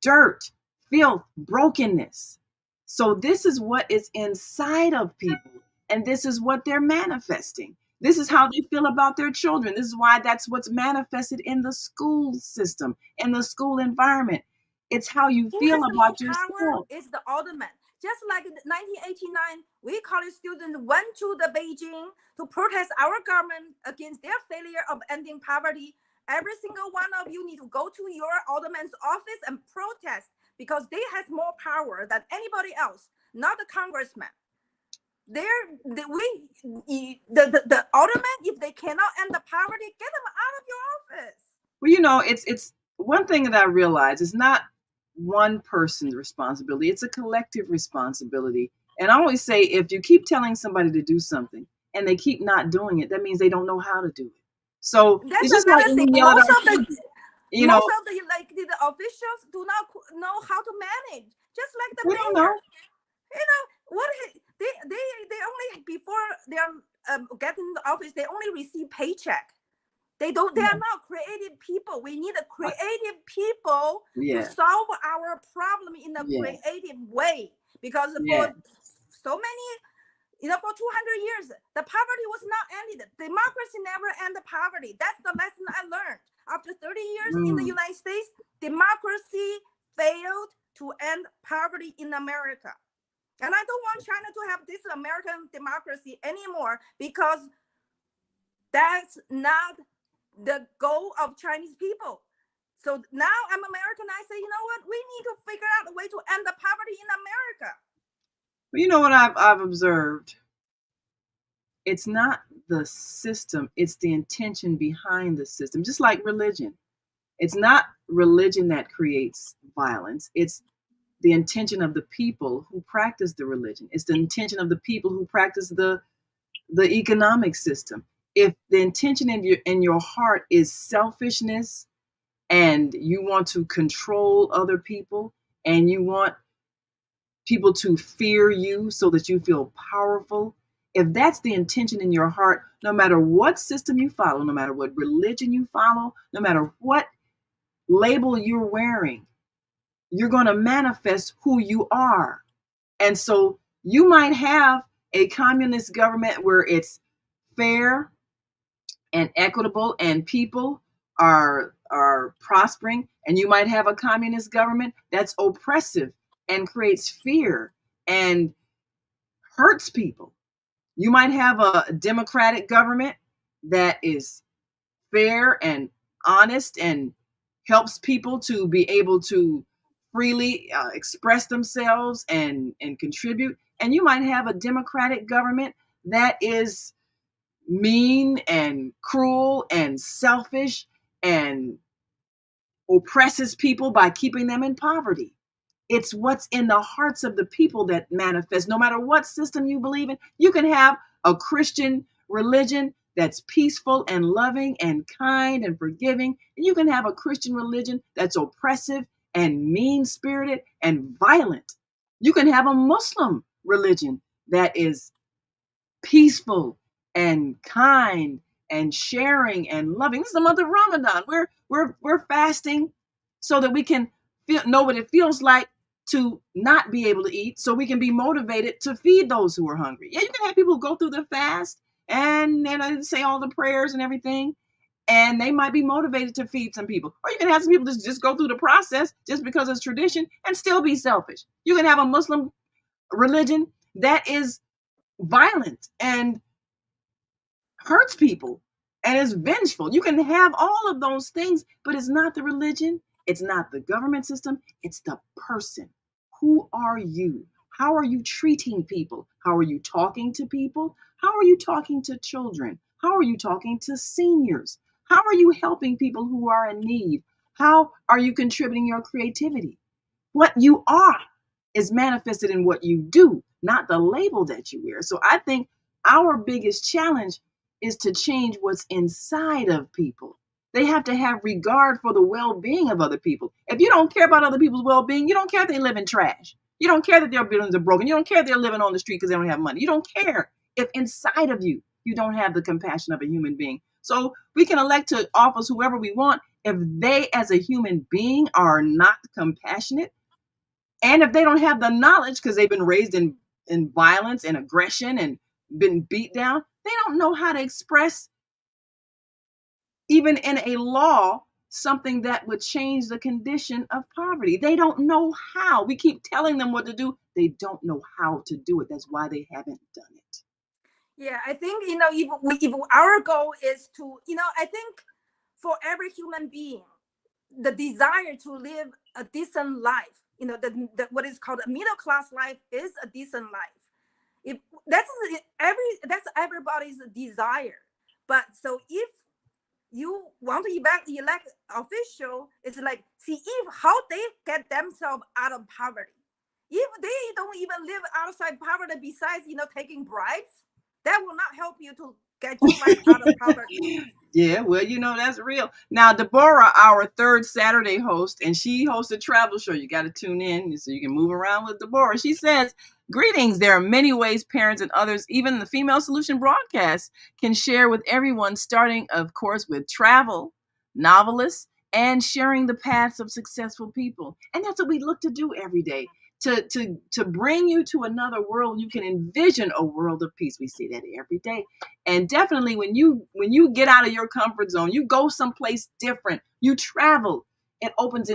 dirt, filth, brokenness. So this is what is inside of people, and this is what they're manifesting. This is how they feel about their children. This is why that's what's manifested in the school system, in the school environment. It's how you feel about yourself. It's the alderman. Just like in 1989, we college students went to the Beijing to protest our government against their failure of ending poverty. Every single one of you need to go to your alderman's office and protest, because they has more power than anybody else, not the congressman. The alderman, if they cannot end the poverty, get them out of your office. Well, it's one thing that I realize is not one person's responsibility. It's a collective responsibility. And I always say, if you keep telling somebody to do something and they keep not doing it, that means they don't know how to do it. So that's it's just another like thing. most of the officials do not know how to manage. Just like the mayor. Don't know. They only, before they're getting the office, they only receive paycheck. They are not creative people. We need a creative people to solve our problem in a creative way. Because for so many, for 200 years, the poverty was not ended. Democracy never ended poverty. That's the lesson I learned. After 30 years in the United States, democracy failed to end poverty in America. And I don't want China to have this American democracy anymore, because that's not the goal of Chinese people. So now I'm American. I say, you know what? We need to figure out a way to end the poverty in America. You know what I've observed? It's not the system, it's the intention behind the system. Just like religion. It's not religion that creates violence. It's the intention of the people who practice the religion. It's the intention of the people who practice the economic system. If the intention in your heart is selfishness, and you want to control other people, and you want people to fear you so that you feel powerful, if that's the intention in your heart, no matter what system you follow, no matter what religion you follow, no matter what label you're wearing, you're going to manifest who you are. And so you might have a communist government where it's fair and equitable and people are prospering, and you might have a communist government that's oppressive and creates fear and hurts people. You might have a democratic government that is fair and honest and helps people to be able to freely express themselves and contribute. And you might have a democratic government that is mean and cruel and selfish and oppresses people by keeping them in poverty. It's what's in the hearts of the people that manifests. No matter what system you believe in, you can have a Christian religion that's peaceful and loving and kind and forgiving. And you can have a Christian religion that's oppressive and mean-spirited and violent. You can have a Muslim religion that is peaceful and kind and sharing and loving. This is the month of Ramadan. We're fasting so that we can know what it feels like to not be able to eat so we can be motivated to feed those who are hungry. Yeah, you can have people who go through the fast and say all the prayers and everything, and they might be motivated to feed some people. Or you can have some people just go through the process just because it's tradition and still be selfish. You can have a Muslim religion that is violent and hurts people and is vengeful. You can have all of those things, but it's not the religion. It's not the government system. It's the person. Who are you? How are you treating people? How are you talking to people? How are you talking to children? How are you talking to seniors? How are you helping people who are in need? How are you contributing your creativity? What you are is manifested in what you do, not the label that you wear. So I think our biggest challenge is to change what's inside of people. They have to have regard for the well-being of other people. If you don't care about other people's well-being, you don't care if they live in trash. You don't care that their buildings are broken. You don't care if they're living on the street because they don't have money. You don't care if inside of you, you don't have the compassion of a human being. So we can elect to office whoever we want. If they as a human being are not compassionate, and if they don't have the knowledge because they've been raised in violence and aggression and been beat down, they don't know how to express, even in a law, something that would change the condition of poverty. They don't know how. We keep telling them what to do. They don't know how to do it. That's why they haven't done it. Yeah, I think, if our goal is to, I think for every human being, the desire to live a decent life, the what is called a middle class life is a decent life. If that's everybody's desire. But so if you want to elect official, it's like, see if how they get themselves out of poverty. If they don't even live outside poverty, besides taking bribes, that will not help you to get your life out of poverty. Yeah, well, that's real. Now, Deborah, our third Saturday host, and she hosts a travel show. You got to tune in so you can move around with Deborah. She says, greetings. There are many ways parents and others, even the Female Solution broadcast, can share with everyone, starting, of course, with travel, novelists, and sharing the paths of successful people. And that's what we look to do every day. To bring you to another world, you can envision a world of peace. We see that every day. And definitely when you get out of your comfort zone, you go someplace different, you travel, it opens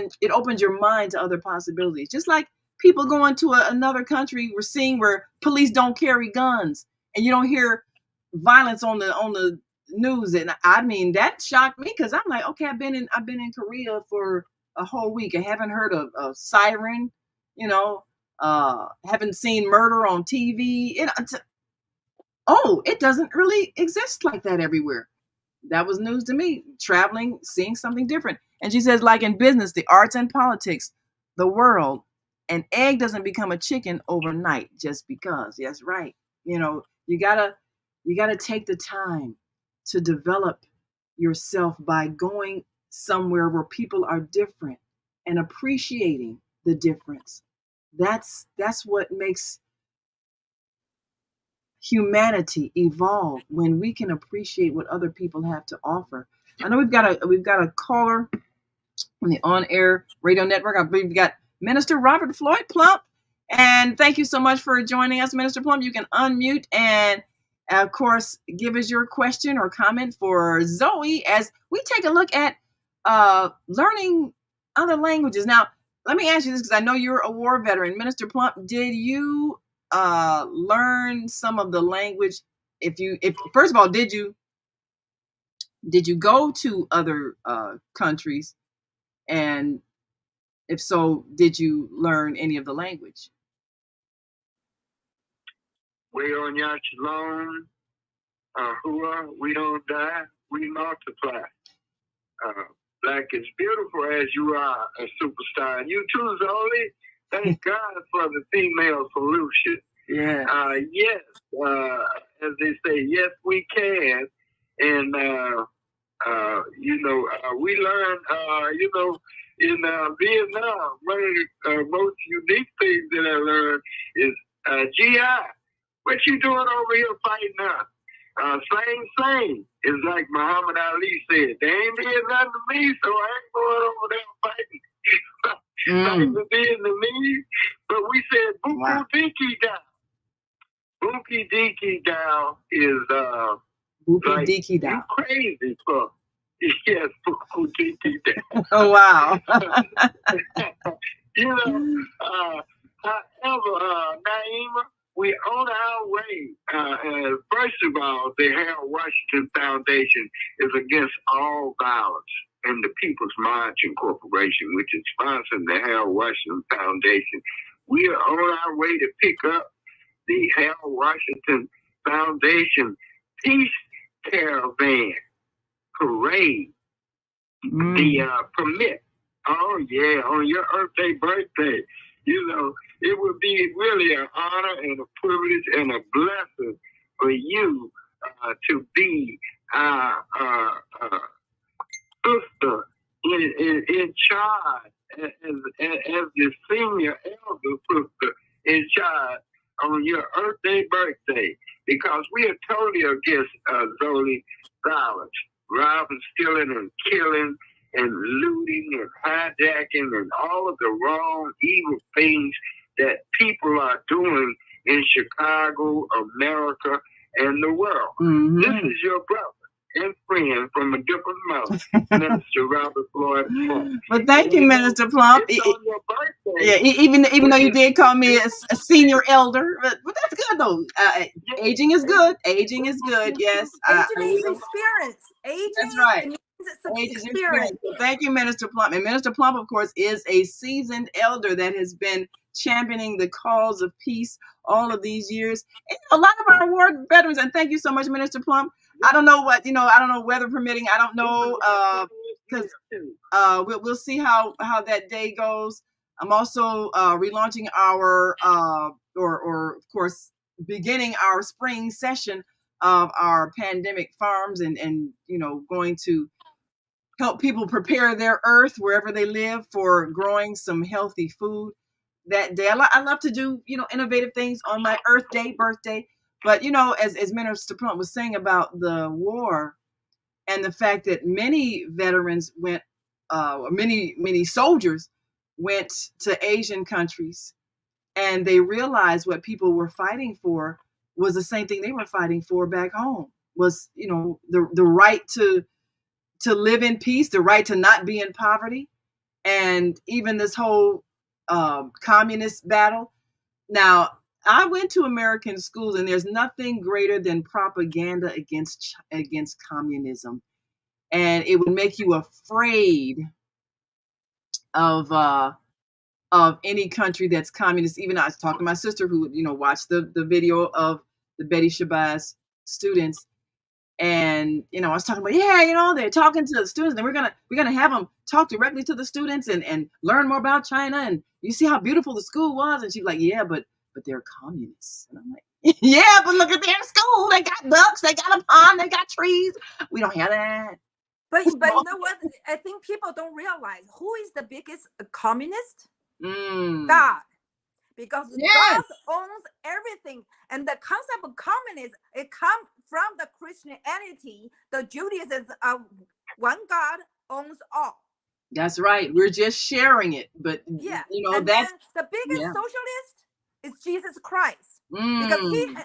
your mind to other possibilities. Just like people going to another country, we're seeing where police don't carry guns and you don't hear violence on the news. And I mean, that shocked me because I'm like, okay, I've been in Korea for a whole week. I haven't heard a siren. Haven't seen murder on TV. It doesn't really exist like that everywhere. That was news to me, traveling, seeing something different. And she says, like in business, the arts and politics, the world, an egg doesn't become a chicken overnight just because. That's right. You gotta take the time to develop yourself by going somewhere where people are different and appreciating the difference. That's what makes humanity evolve, when we can appreciate what other people have to offer. I know we've got a caller on the On Air Radio Network. I believe we've got Minister Robert Floyd Plump, and thank you so much for joining us, Minister Plump. You can unmute and, of course, give us your question or comment for Zoe as we take a look at learning other languages. Now, let me ask you this, because I know you're a war veteran. Minister Plump, did you learn some of the language? First of all, did you go to other countries? And if so, did you learn any of the language? We on Yachalon, Hua, we don't die, we multiply. Black is beautiful as you are, a superstar. And you too, Zoe. Thank God for the female solution. Yeah. Yes, as they say, yes, we can. And, we learned, in Vietnam, one of the most unique things that I learned is GI. What you doing over here fighting now? Same. It's like Muhammad Ali said, they ain't being nothing to me, so I ain't going over there fighting. Fighting the Vietnamese. But we said Buku Wow. Dinky Down. Buki Dinky Down is Buki like Diki you Down. crazy for yes, Buku Dinky Down. Oh wow. You know, however, Naima, we're on our way. First of all, the Harold Washington Foundation is against all violence, and the People's Marching Corporation, which is sponsoring the Harold Washington Foundation, we are on our way to pick up the Harold Washington Foundation Peace Caravan Parade, the permit. Oh yeah, on your birthday, you know, it would be really an honor and a privilege and a blessing for you to be our sister in charge as the senior elder sister in charge on your birthday, because we are totally against Zoli violence, robbing, stealing, and killing, and looting, and hijacking, and all of the wrong, evil things that people are doing in Chicago, America, and the world. Mm-hmm. This is your brother and friend from a different mouth, Minister Robert Floyd Plump. Well, thank you, Minister Plump. It's on your birthday. Yeah, even though you did call me a senior elder, but that's good though. Aging is good. Aging is good. Yes. Aging is experience. Aging. That's right. Means it's Age is experience. experience. So thank you, Minister Plump. And Minister Plump, of course, is a seasoned elder that has been championing the cause of peace all of these years. And a lot of our war veterans, and thank you so much, Minister Plump. I don't know I don't know, weather permitting. I don't know, because we'll see how that day goes. I'm also relaunching our, or of course, beginning our spring session of our pandemic farms and going to help people prepare their earth wherever they live for growing some healthy food that day. I love to do, innovative things on my Earth Day birthday. But, as Minister Plump was saying about the war and the fact that many veterans went, many soldiers went to Asian countries, and they realized what people were fighting for was the same thing they were fighting for back home, was, the right to live in peace, the right to not be in poverty, and even this whole communist battle. Now, I went to American schools, and there's nothing greater than propaganda against communism, and it would make you afraid of any country that's communist. Even I was talking to my sister who watched the video of the Betty Shabazz students, and I was talking about they're talking to the students, and we're gonna have them talk directly to the students and learn more about China, and you see how beautiful the school was. And she's like, yeah, but they're communists. And I'm like, yeah, but look at their school. They got ducks, they got a pond, they got trees. We don't have that. But you know what? I think people don't realize who is the biggest communist? God. Because God owns everything. And the concept of communism, it comes from the Christianity, the Judaism of one God owns all. That's right. We're just sharing it. But that's the biggest socialist is Jesus Christ. Because he didn't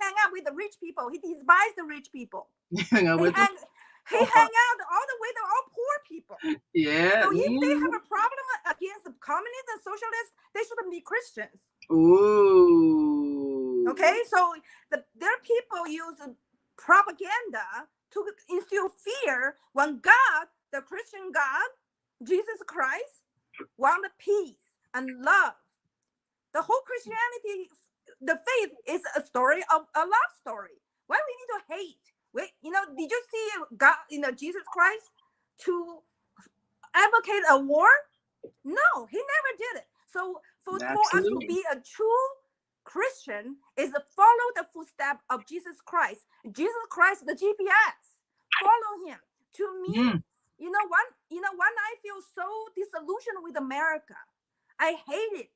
hang out with the rich people. He despised the rich people. He hang out all the way to all poor people. Yeah. So if they have a problem against the communists and socialists, they shouldn't be Christians. Ooh. Okay, so their people use propaganda to instill fear when God, the Christian God, Jesus Christ, wanted peace and love. The whole Christianity, the faith is a story of a love story. Why we need to hate? Wait, did you see God, Jesus Christ to advocate a war? No, he never did it. So for us to be a true Christian is to follow the footsteps of Jesus Christ. Jesus Christ, the GPS. Follow him. To me, when I feel so disillusioned with America, I hate it.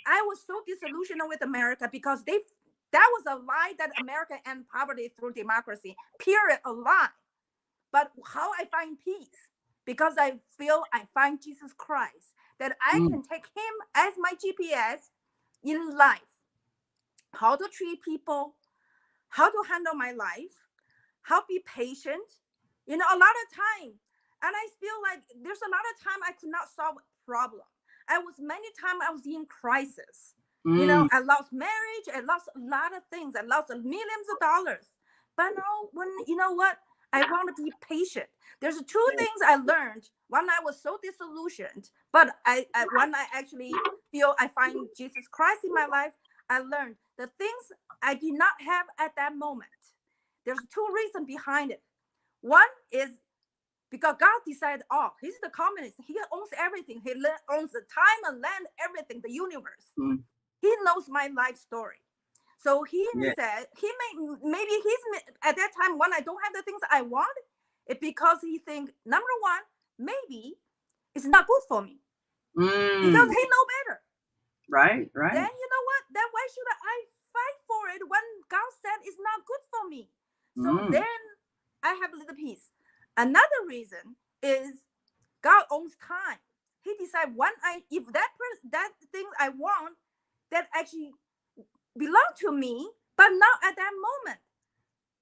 I was so disillusioned with America because that was a lie that America ends poverty through democracy. Period, a lie. But how I find peace because I feel I find Jesus Christ, that I Mm. can take him as my GPS in life, how to treat people, how to handle my life, how to be patient. A lot of time, and I feel like there's a lot of time I could not solve a problem. Many times I was in crisis. Mm. I lost marriage, I lost a lot of things, I lost millions of dollars. But now, what? I want to be patient. There's two things I learned. One, I was so disillusioned, but when I actually feel I find Jesus Christ in my life, I learned the things I did not have at that moment. There's two reasons behind it. One is because God decided, he's the communist. He owns everything. He owns the time and land, everything, the universe. Mm. He knows my life story. So he Yeah. said, maybe he's at that time when I don't have the things I want, it's because he think, number one, maybe it's not good for me. Mm. Because he know better. Right. Then you know what? Then why should I fight for it when God said it's not good for me? So then I have a little peace. Another reason is God owns time. He decided if that thing I want that actually belong to me, but not at that moment.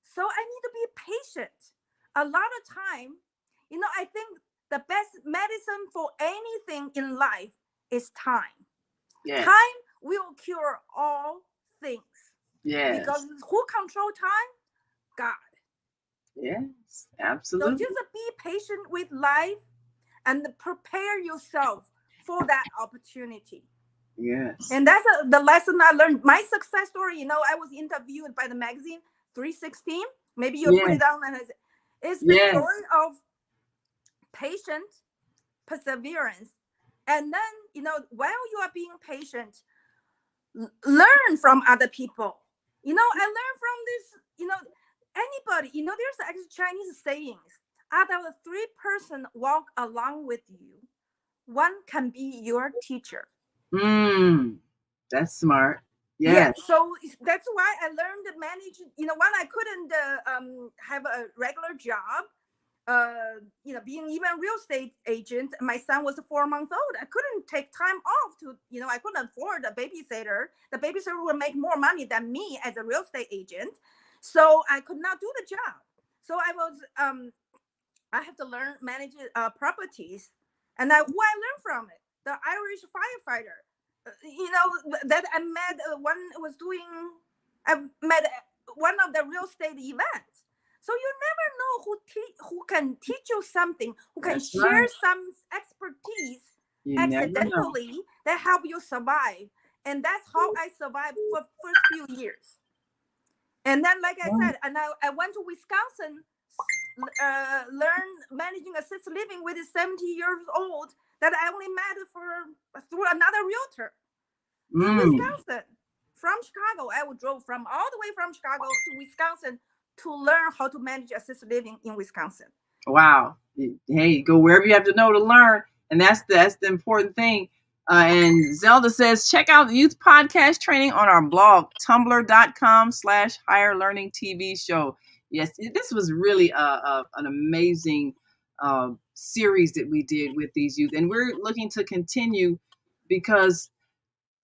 So I need to be patient. A lot of time, I think the best medicine for anything in life is time. Yes. Time will cure all things. Yes. Because who control time? God. Yes, absolutely. So just be patient with life and prepare yourself for that opportunity. Yes. And that's the lesson I learned. My success story, I was interviewed by the magazine 316. Maybe you'll put it down. And it's the story of patience, perseverance. And then, while you are being patient, learn from other people. I learned from this, anybody, there's actually Chinese sayings. Out of the 3 persons walk along with you, one can be your teacher. That's smart. Yes. Yeah, so that's why I learned to manage, when I couldn't have a regular job, being even real estate agent, my son was 4 months old. I couldn't take time off to, I couldn't afford a babysitter. The babysitter would make more money than me as a real estate agent. So I could not do the job. So I have to learn manage properties. And who I learned from it, the Irish firefighter, that I met I met one of the real estate events. So you never know who can teach you something, who can share some expertise accidentally that help you survive. And that's how I survived for the first few years. And then, like I said, and I went to Wisconsin, learn managing assisted living with 70 years old that I only met through another realtor in Wisconsin. From Chicago, I drove all the way from Chicago to Wisconsin to learn how to manage assisted living in Wisconsin. Wow. Hey, go wherever you have to know to learn. And that's the important thing. And Zelda says, check out the youth podcast training on our blog, tumblr.com/higher learning TV show. Yes, this was really an amazing series that we did with these youth. And we're looking to continue because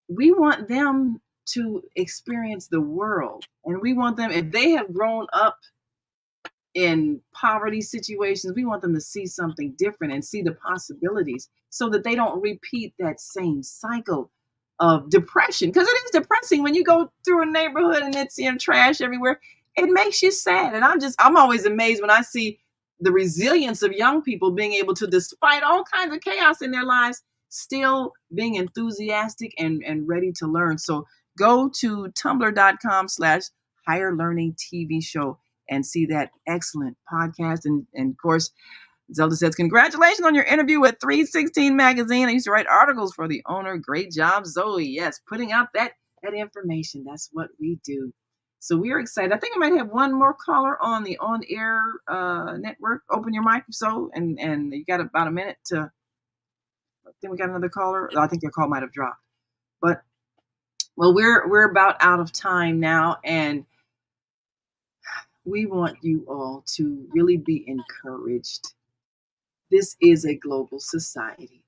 we want them to experience the world. And we want them, if they have grown up in poverty situations, we want them to see something different and see the possibilities so that they don't repeat that same cycle of depression. Because it is depressing when you go through a neighborhood and it's trash everywhere. It makes you sad. And I'm always amazed when I see the resilience of young people being able to, despite all kinds of chaos in their lives, still being enthusiastic and ready to learn. So go to tumblr.com/higher learning TV show and see that excellent podcast. And of course, Zelda says, congratulations on your interview with 316 magazine. I used to write articles for the owner. Great job, Zoe. Yes, putting out that information. That's what we do. So we are excited. I think I might have one more caller on the on-air network. Open your mic and you got about a minute to. I think we got another caller. I think your call might have dropped. But well, we're about out of time now, and we want you all to really be encouraged this is a global society.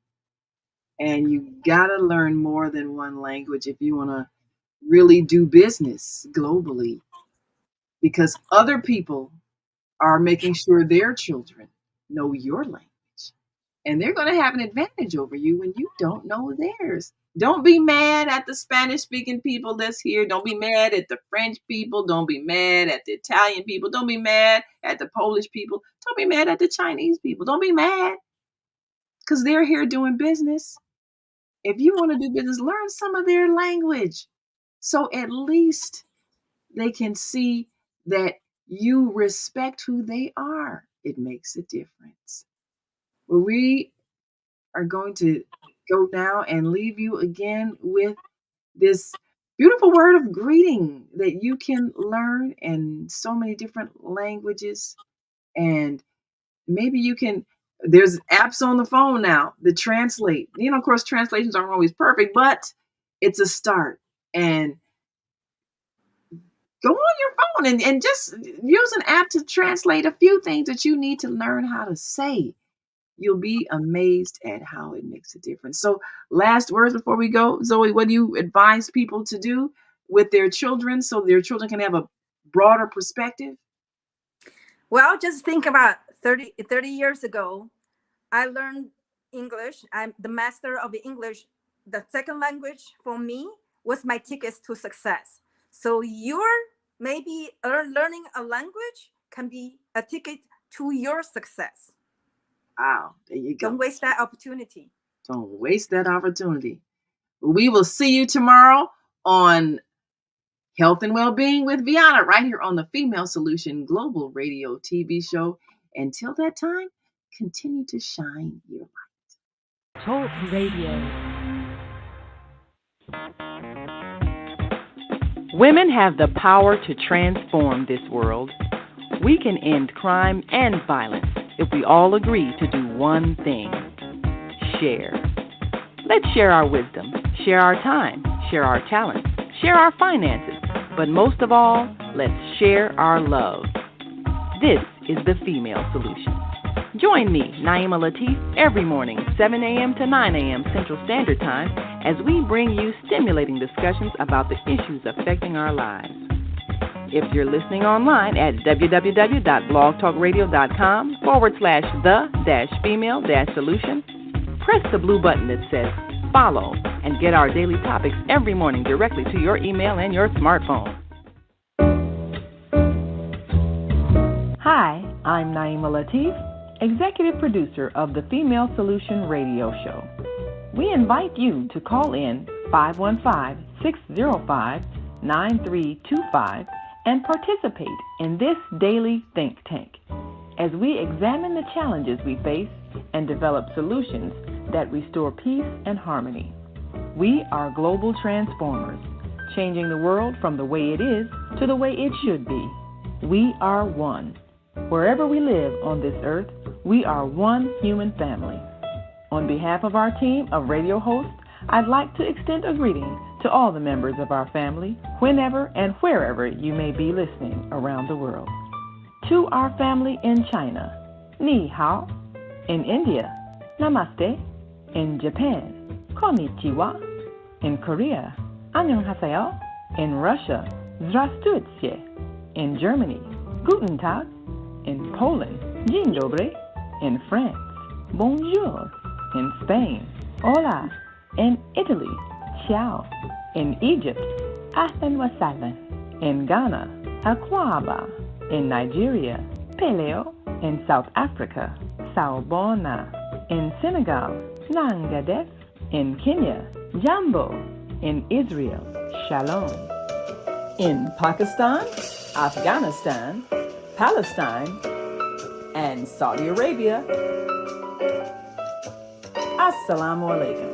And you got to learn more than one language if you want to really do business globally, because other people are making sure their children know your language. And they're going to have an advantage over you when you don't know theirs. Don't be mad at the Spanish speaking people that's here. Don't be mad at the French people. Don't be mad at the Italian people. Don't be mad at the Polish people. Don't be mad at the Chinese people. Don't be mad, because they're here doing business. If you want to do business, learn some of their language, so at least they can see that you respect who they are. It makes a difference. Well, we are going to go now and leave you again with this beautiful word of greeting that you can learn in so many different languages. And maybe you can, there's apps on the phone now that translate. Of course, translations aren't always perfect, but it's a start. And go on your phone and just use an app to translate a few things that you need to learn how to say. You'll be amazed at how it makes a difference. So, last words before we go. Zoe, what do you advise people to do with their children so their children can have a broader perspective? Well, just think about 30 years ago, I learned English. I'm the master of the English. The second language for me was my tickets to success. So your maybe learning a language can be a ticket to your success. Wow, there you go. Don't waste that opportunity. Don't waste that opportunity. We will see you tomorrow on Health and Wellbeing with Viana, right here on the Female Solution Global Radio TV show. Until that time, continue to shine your light. Talk Radio. Women have the power to transform this world. We can end crime and violence if we all agree to do one thing: share. Let's share our wisdom, share our time, share our talents, share our finances, but most of all, let's share our love. This is the Female Solution. Join me, Naima Latif, every morning, 7 a.m. to 9 a.m. Central Standard Time, as we bring you stimulating discussions about the issues affecting our lives. If you're listening online at www.blogtalkradio.com/the-female-solution, press the blue button that says follow and get our daily topics every morning directly to your email and your smartphone. Hi, I'm Naima Latif, executive producer of the Female Solution radio show. We invite you to call in 515-605-9325 and participate in this daily think tank as we examine the challenges we face and develop solutions that restore peace and harmony. We are global transformers, changing the world from the way it is to the way it should be. We are one. Wherever we live on this earth, we are one human family. On behalf of our team of radio hosts, I'd like to extend a greeting to all the members of our family, whenever and wherever you may be listening around the world. To our family in China, Ni Hao. In India, Namaste. In Japan, Konnichiwa. In Korea, Annyeonghaseyo. In Russia, Здравствуйте. In Germany, Guten Tag. In Poland, Dzień dobry. In France, Bonjour. In Spain, Hola. In Italy, Ciao. In Egypt, Ahlan wa sahlan. In Ghana, Akwaba. In Nigeria, Peleo. In South Africa, Sawubona. In Senegal, Nangadef. In Kenya, Jambo. In Israel, Shalom. In Pakistan, Afghanistan, Palestine, and Saudi Arabia, Assalamu alaikum.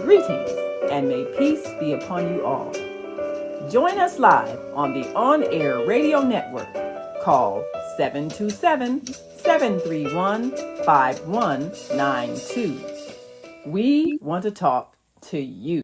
Greetings, and may peace be upon you all. Join us live on the on-air radio network. Call 727-731-5192. We want to talk to you.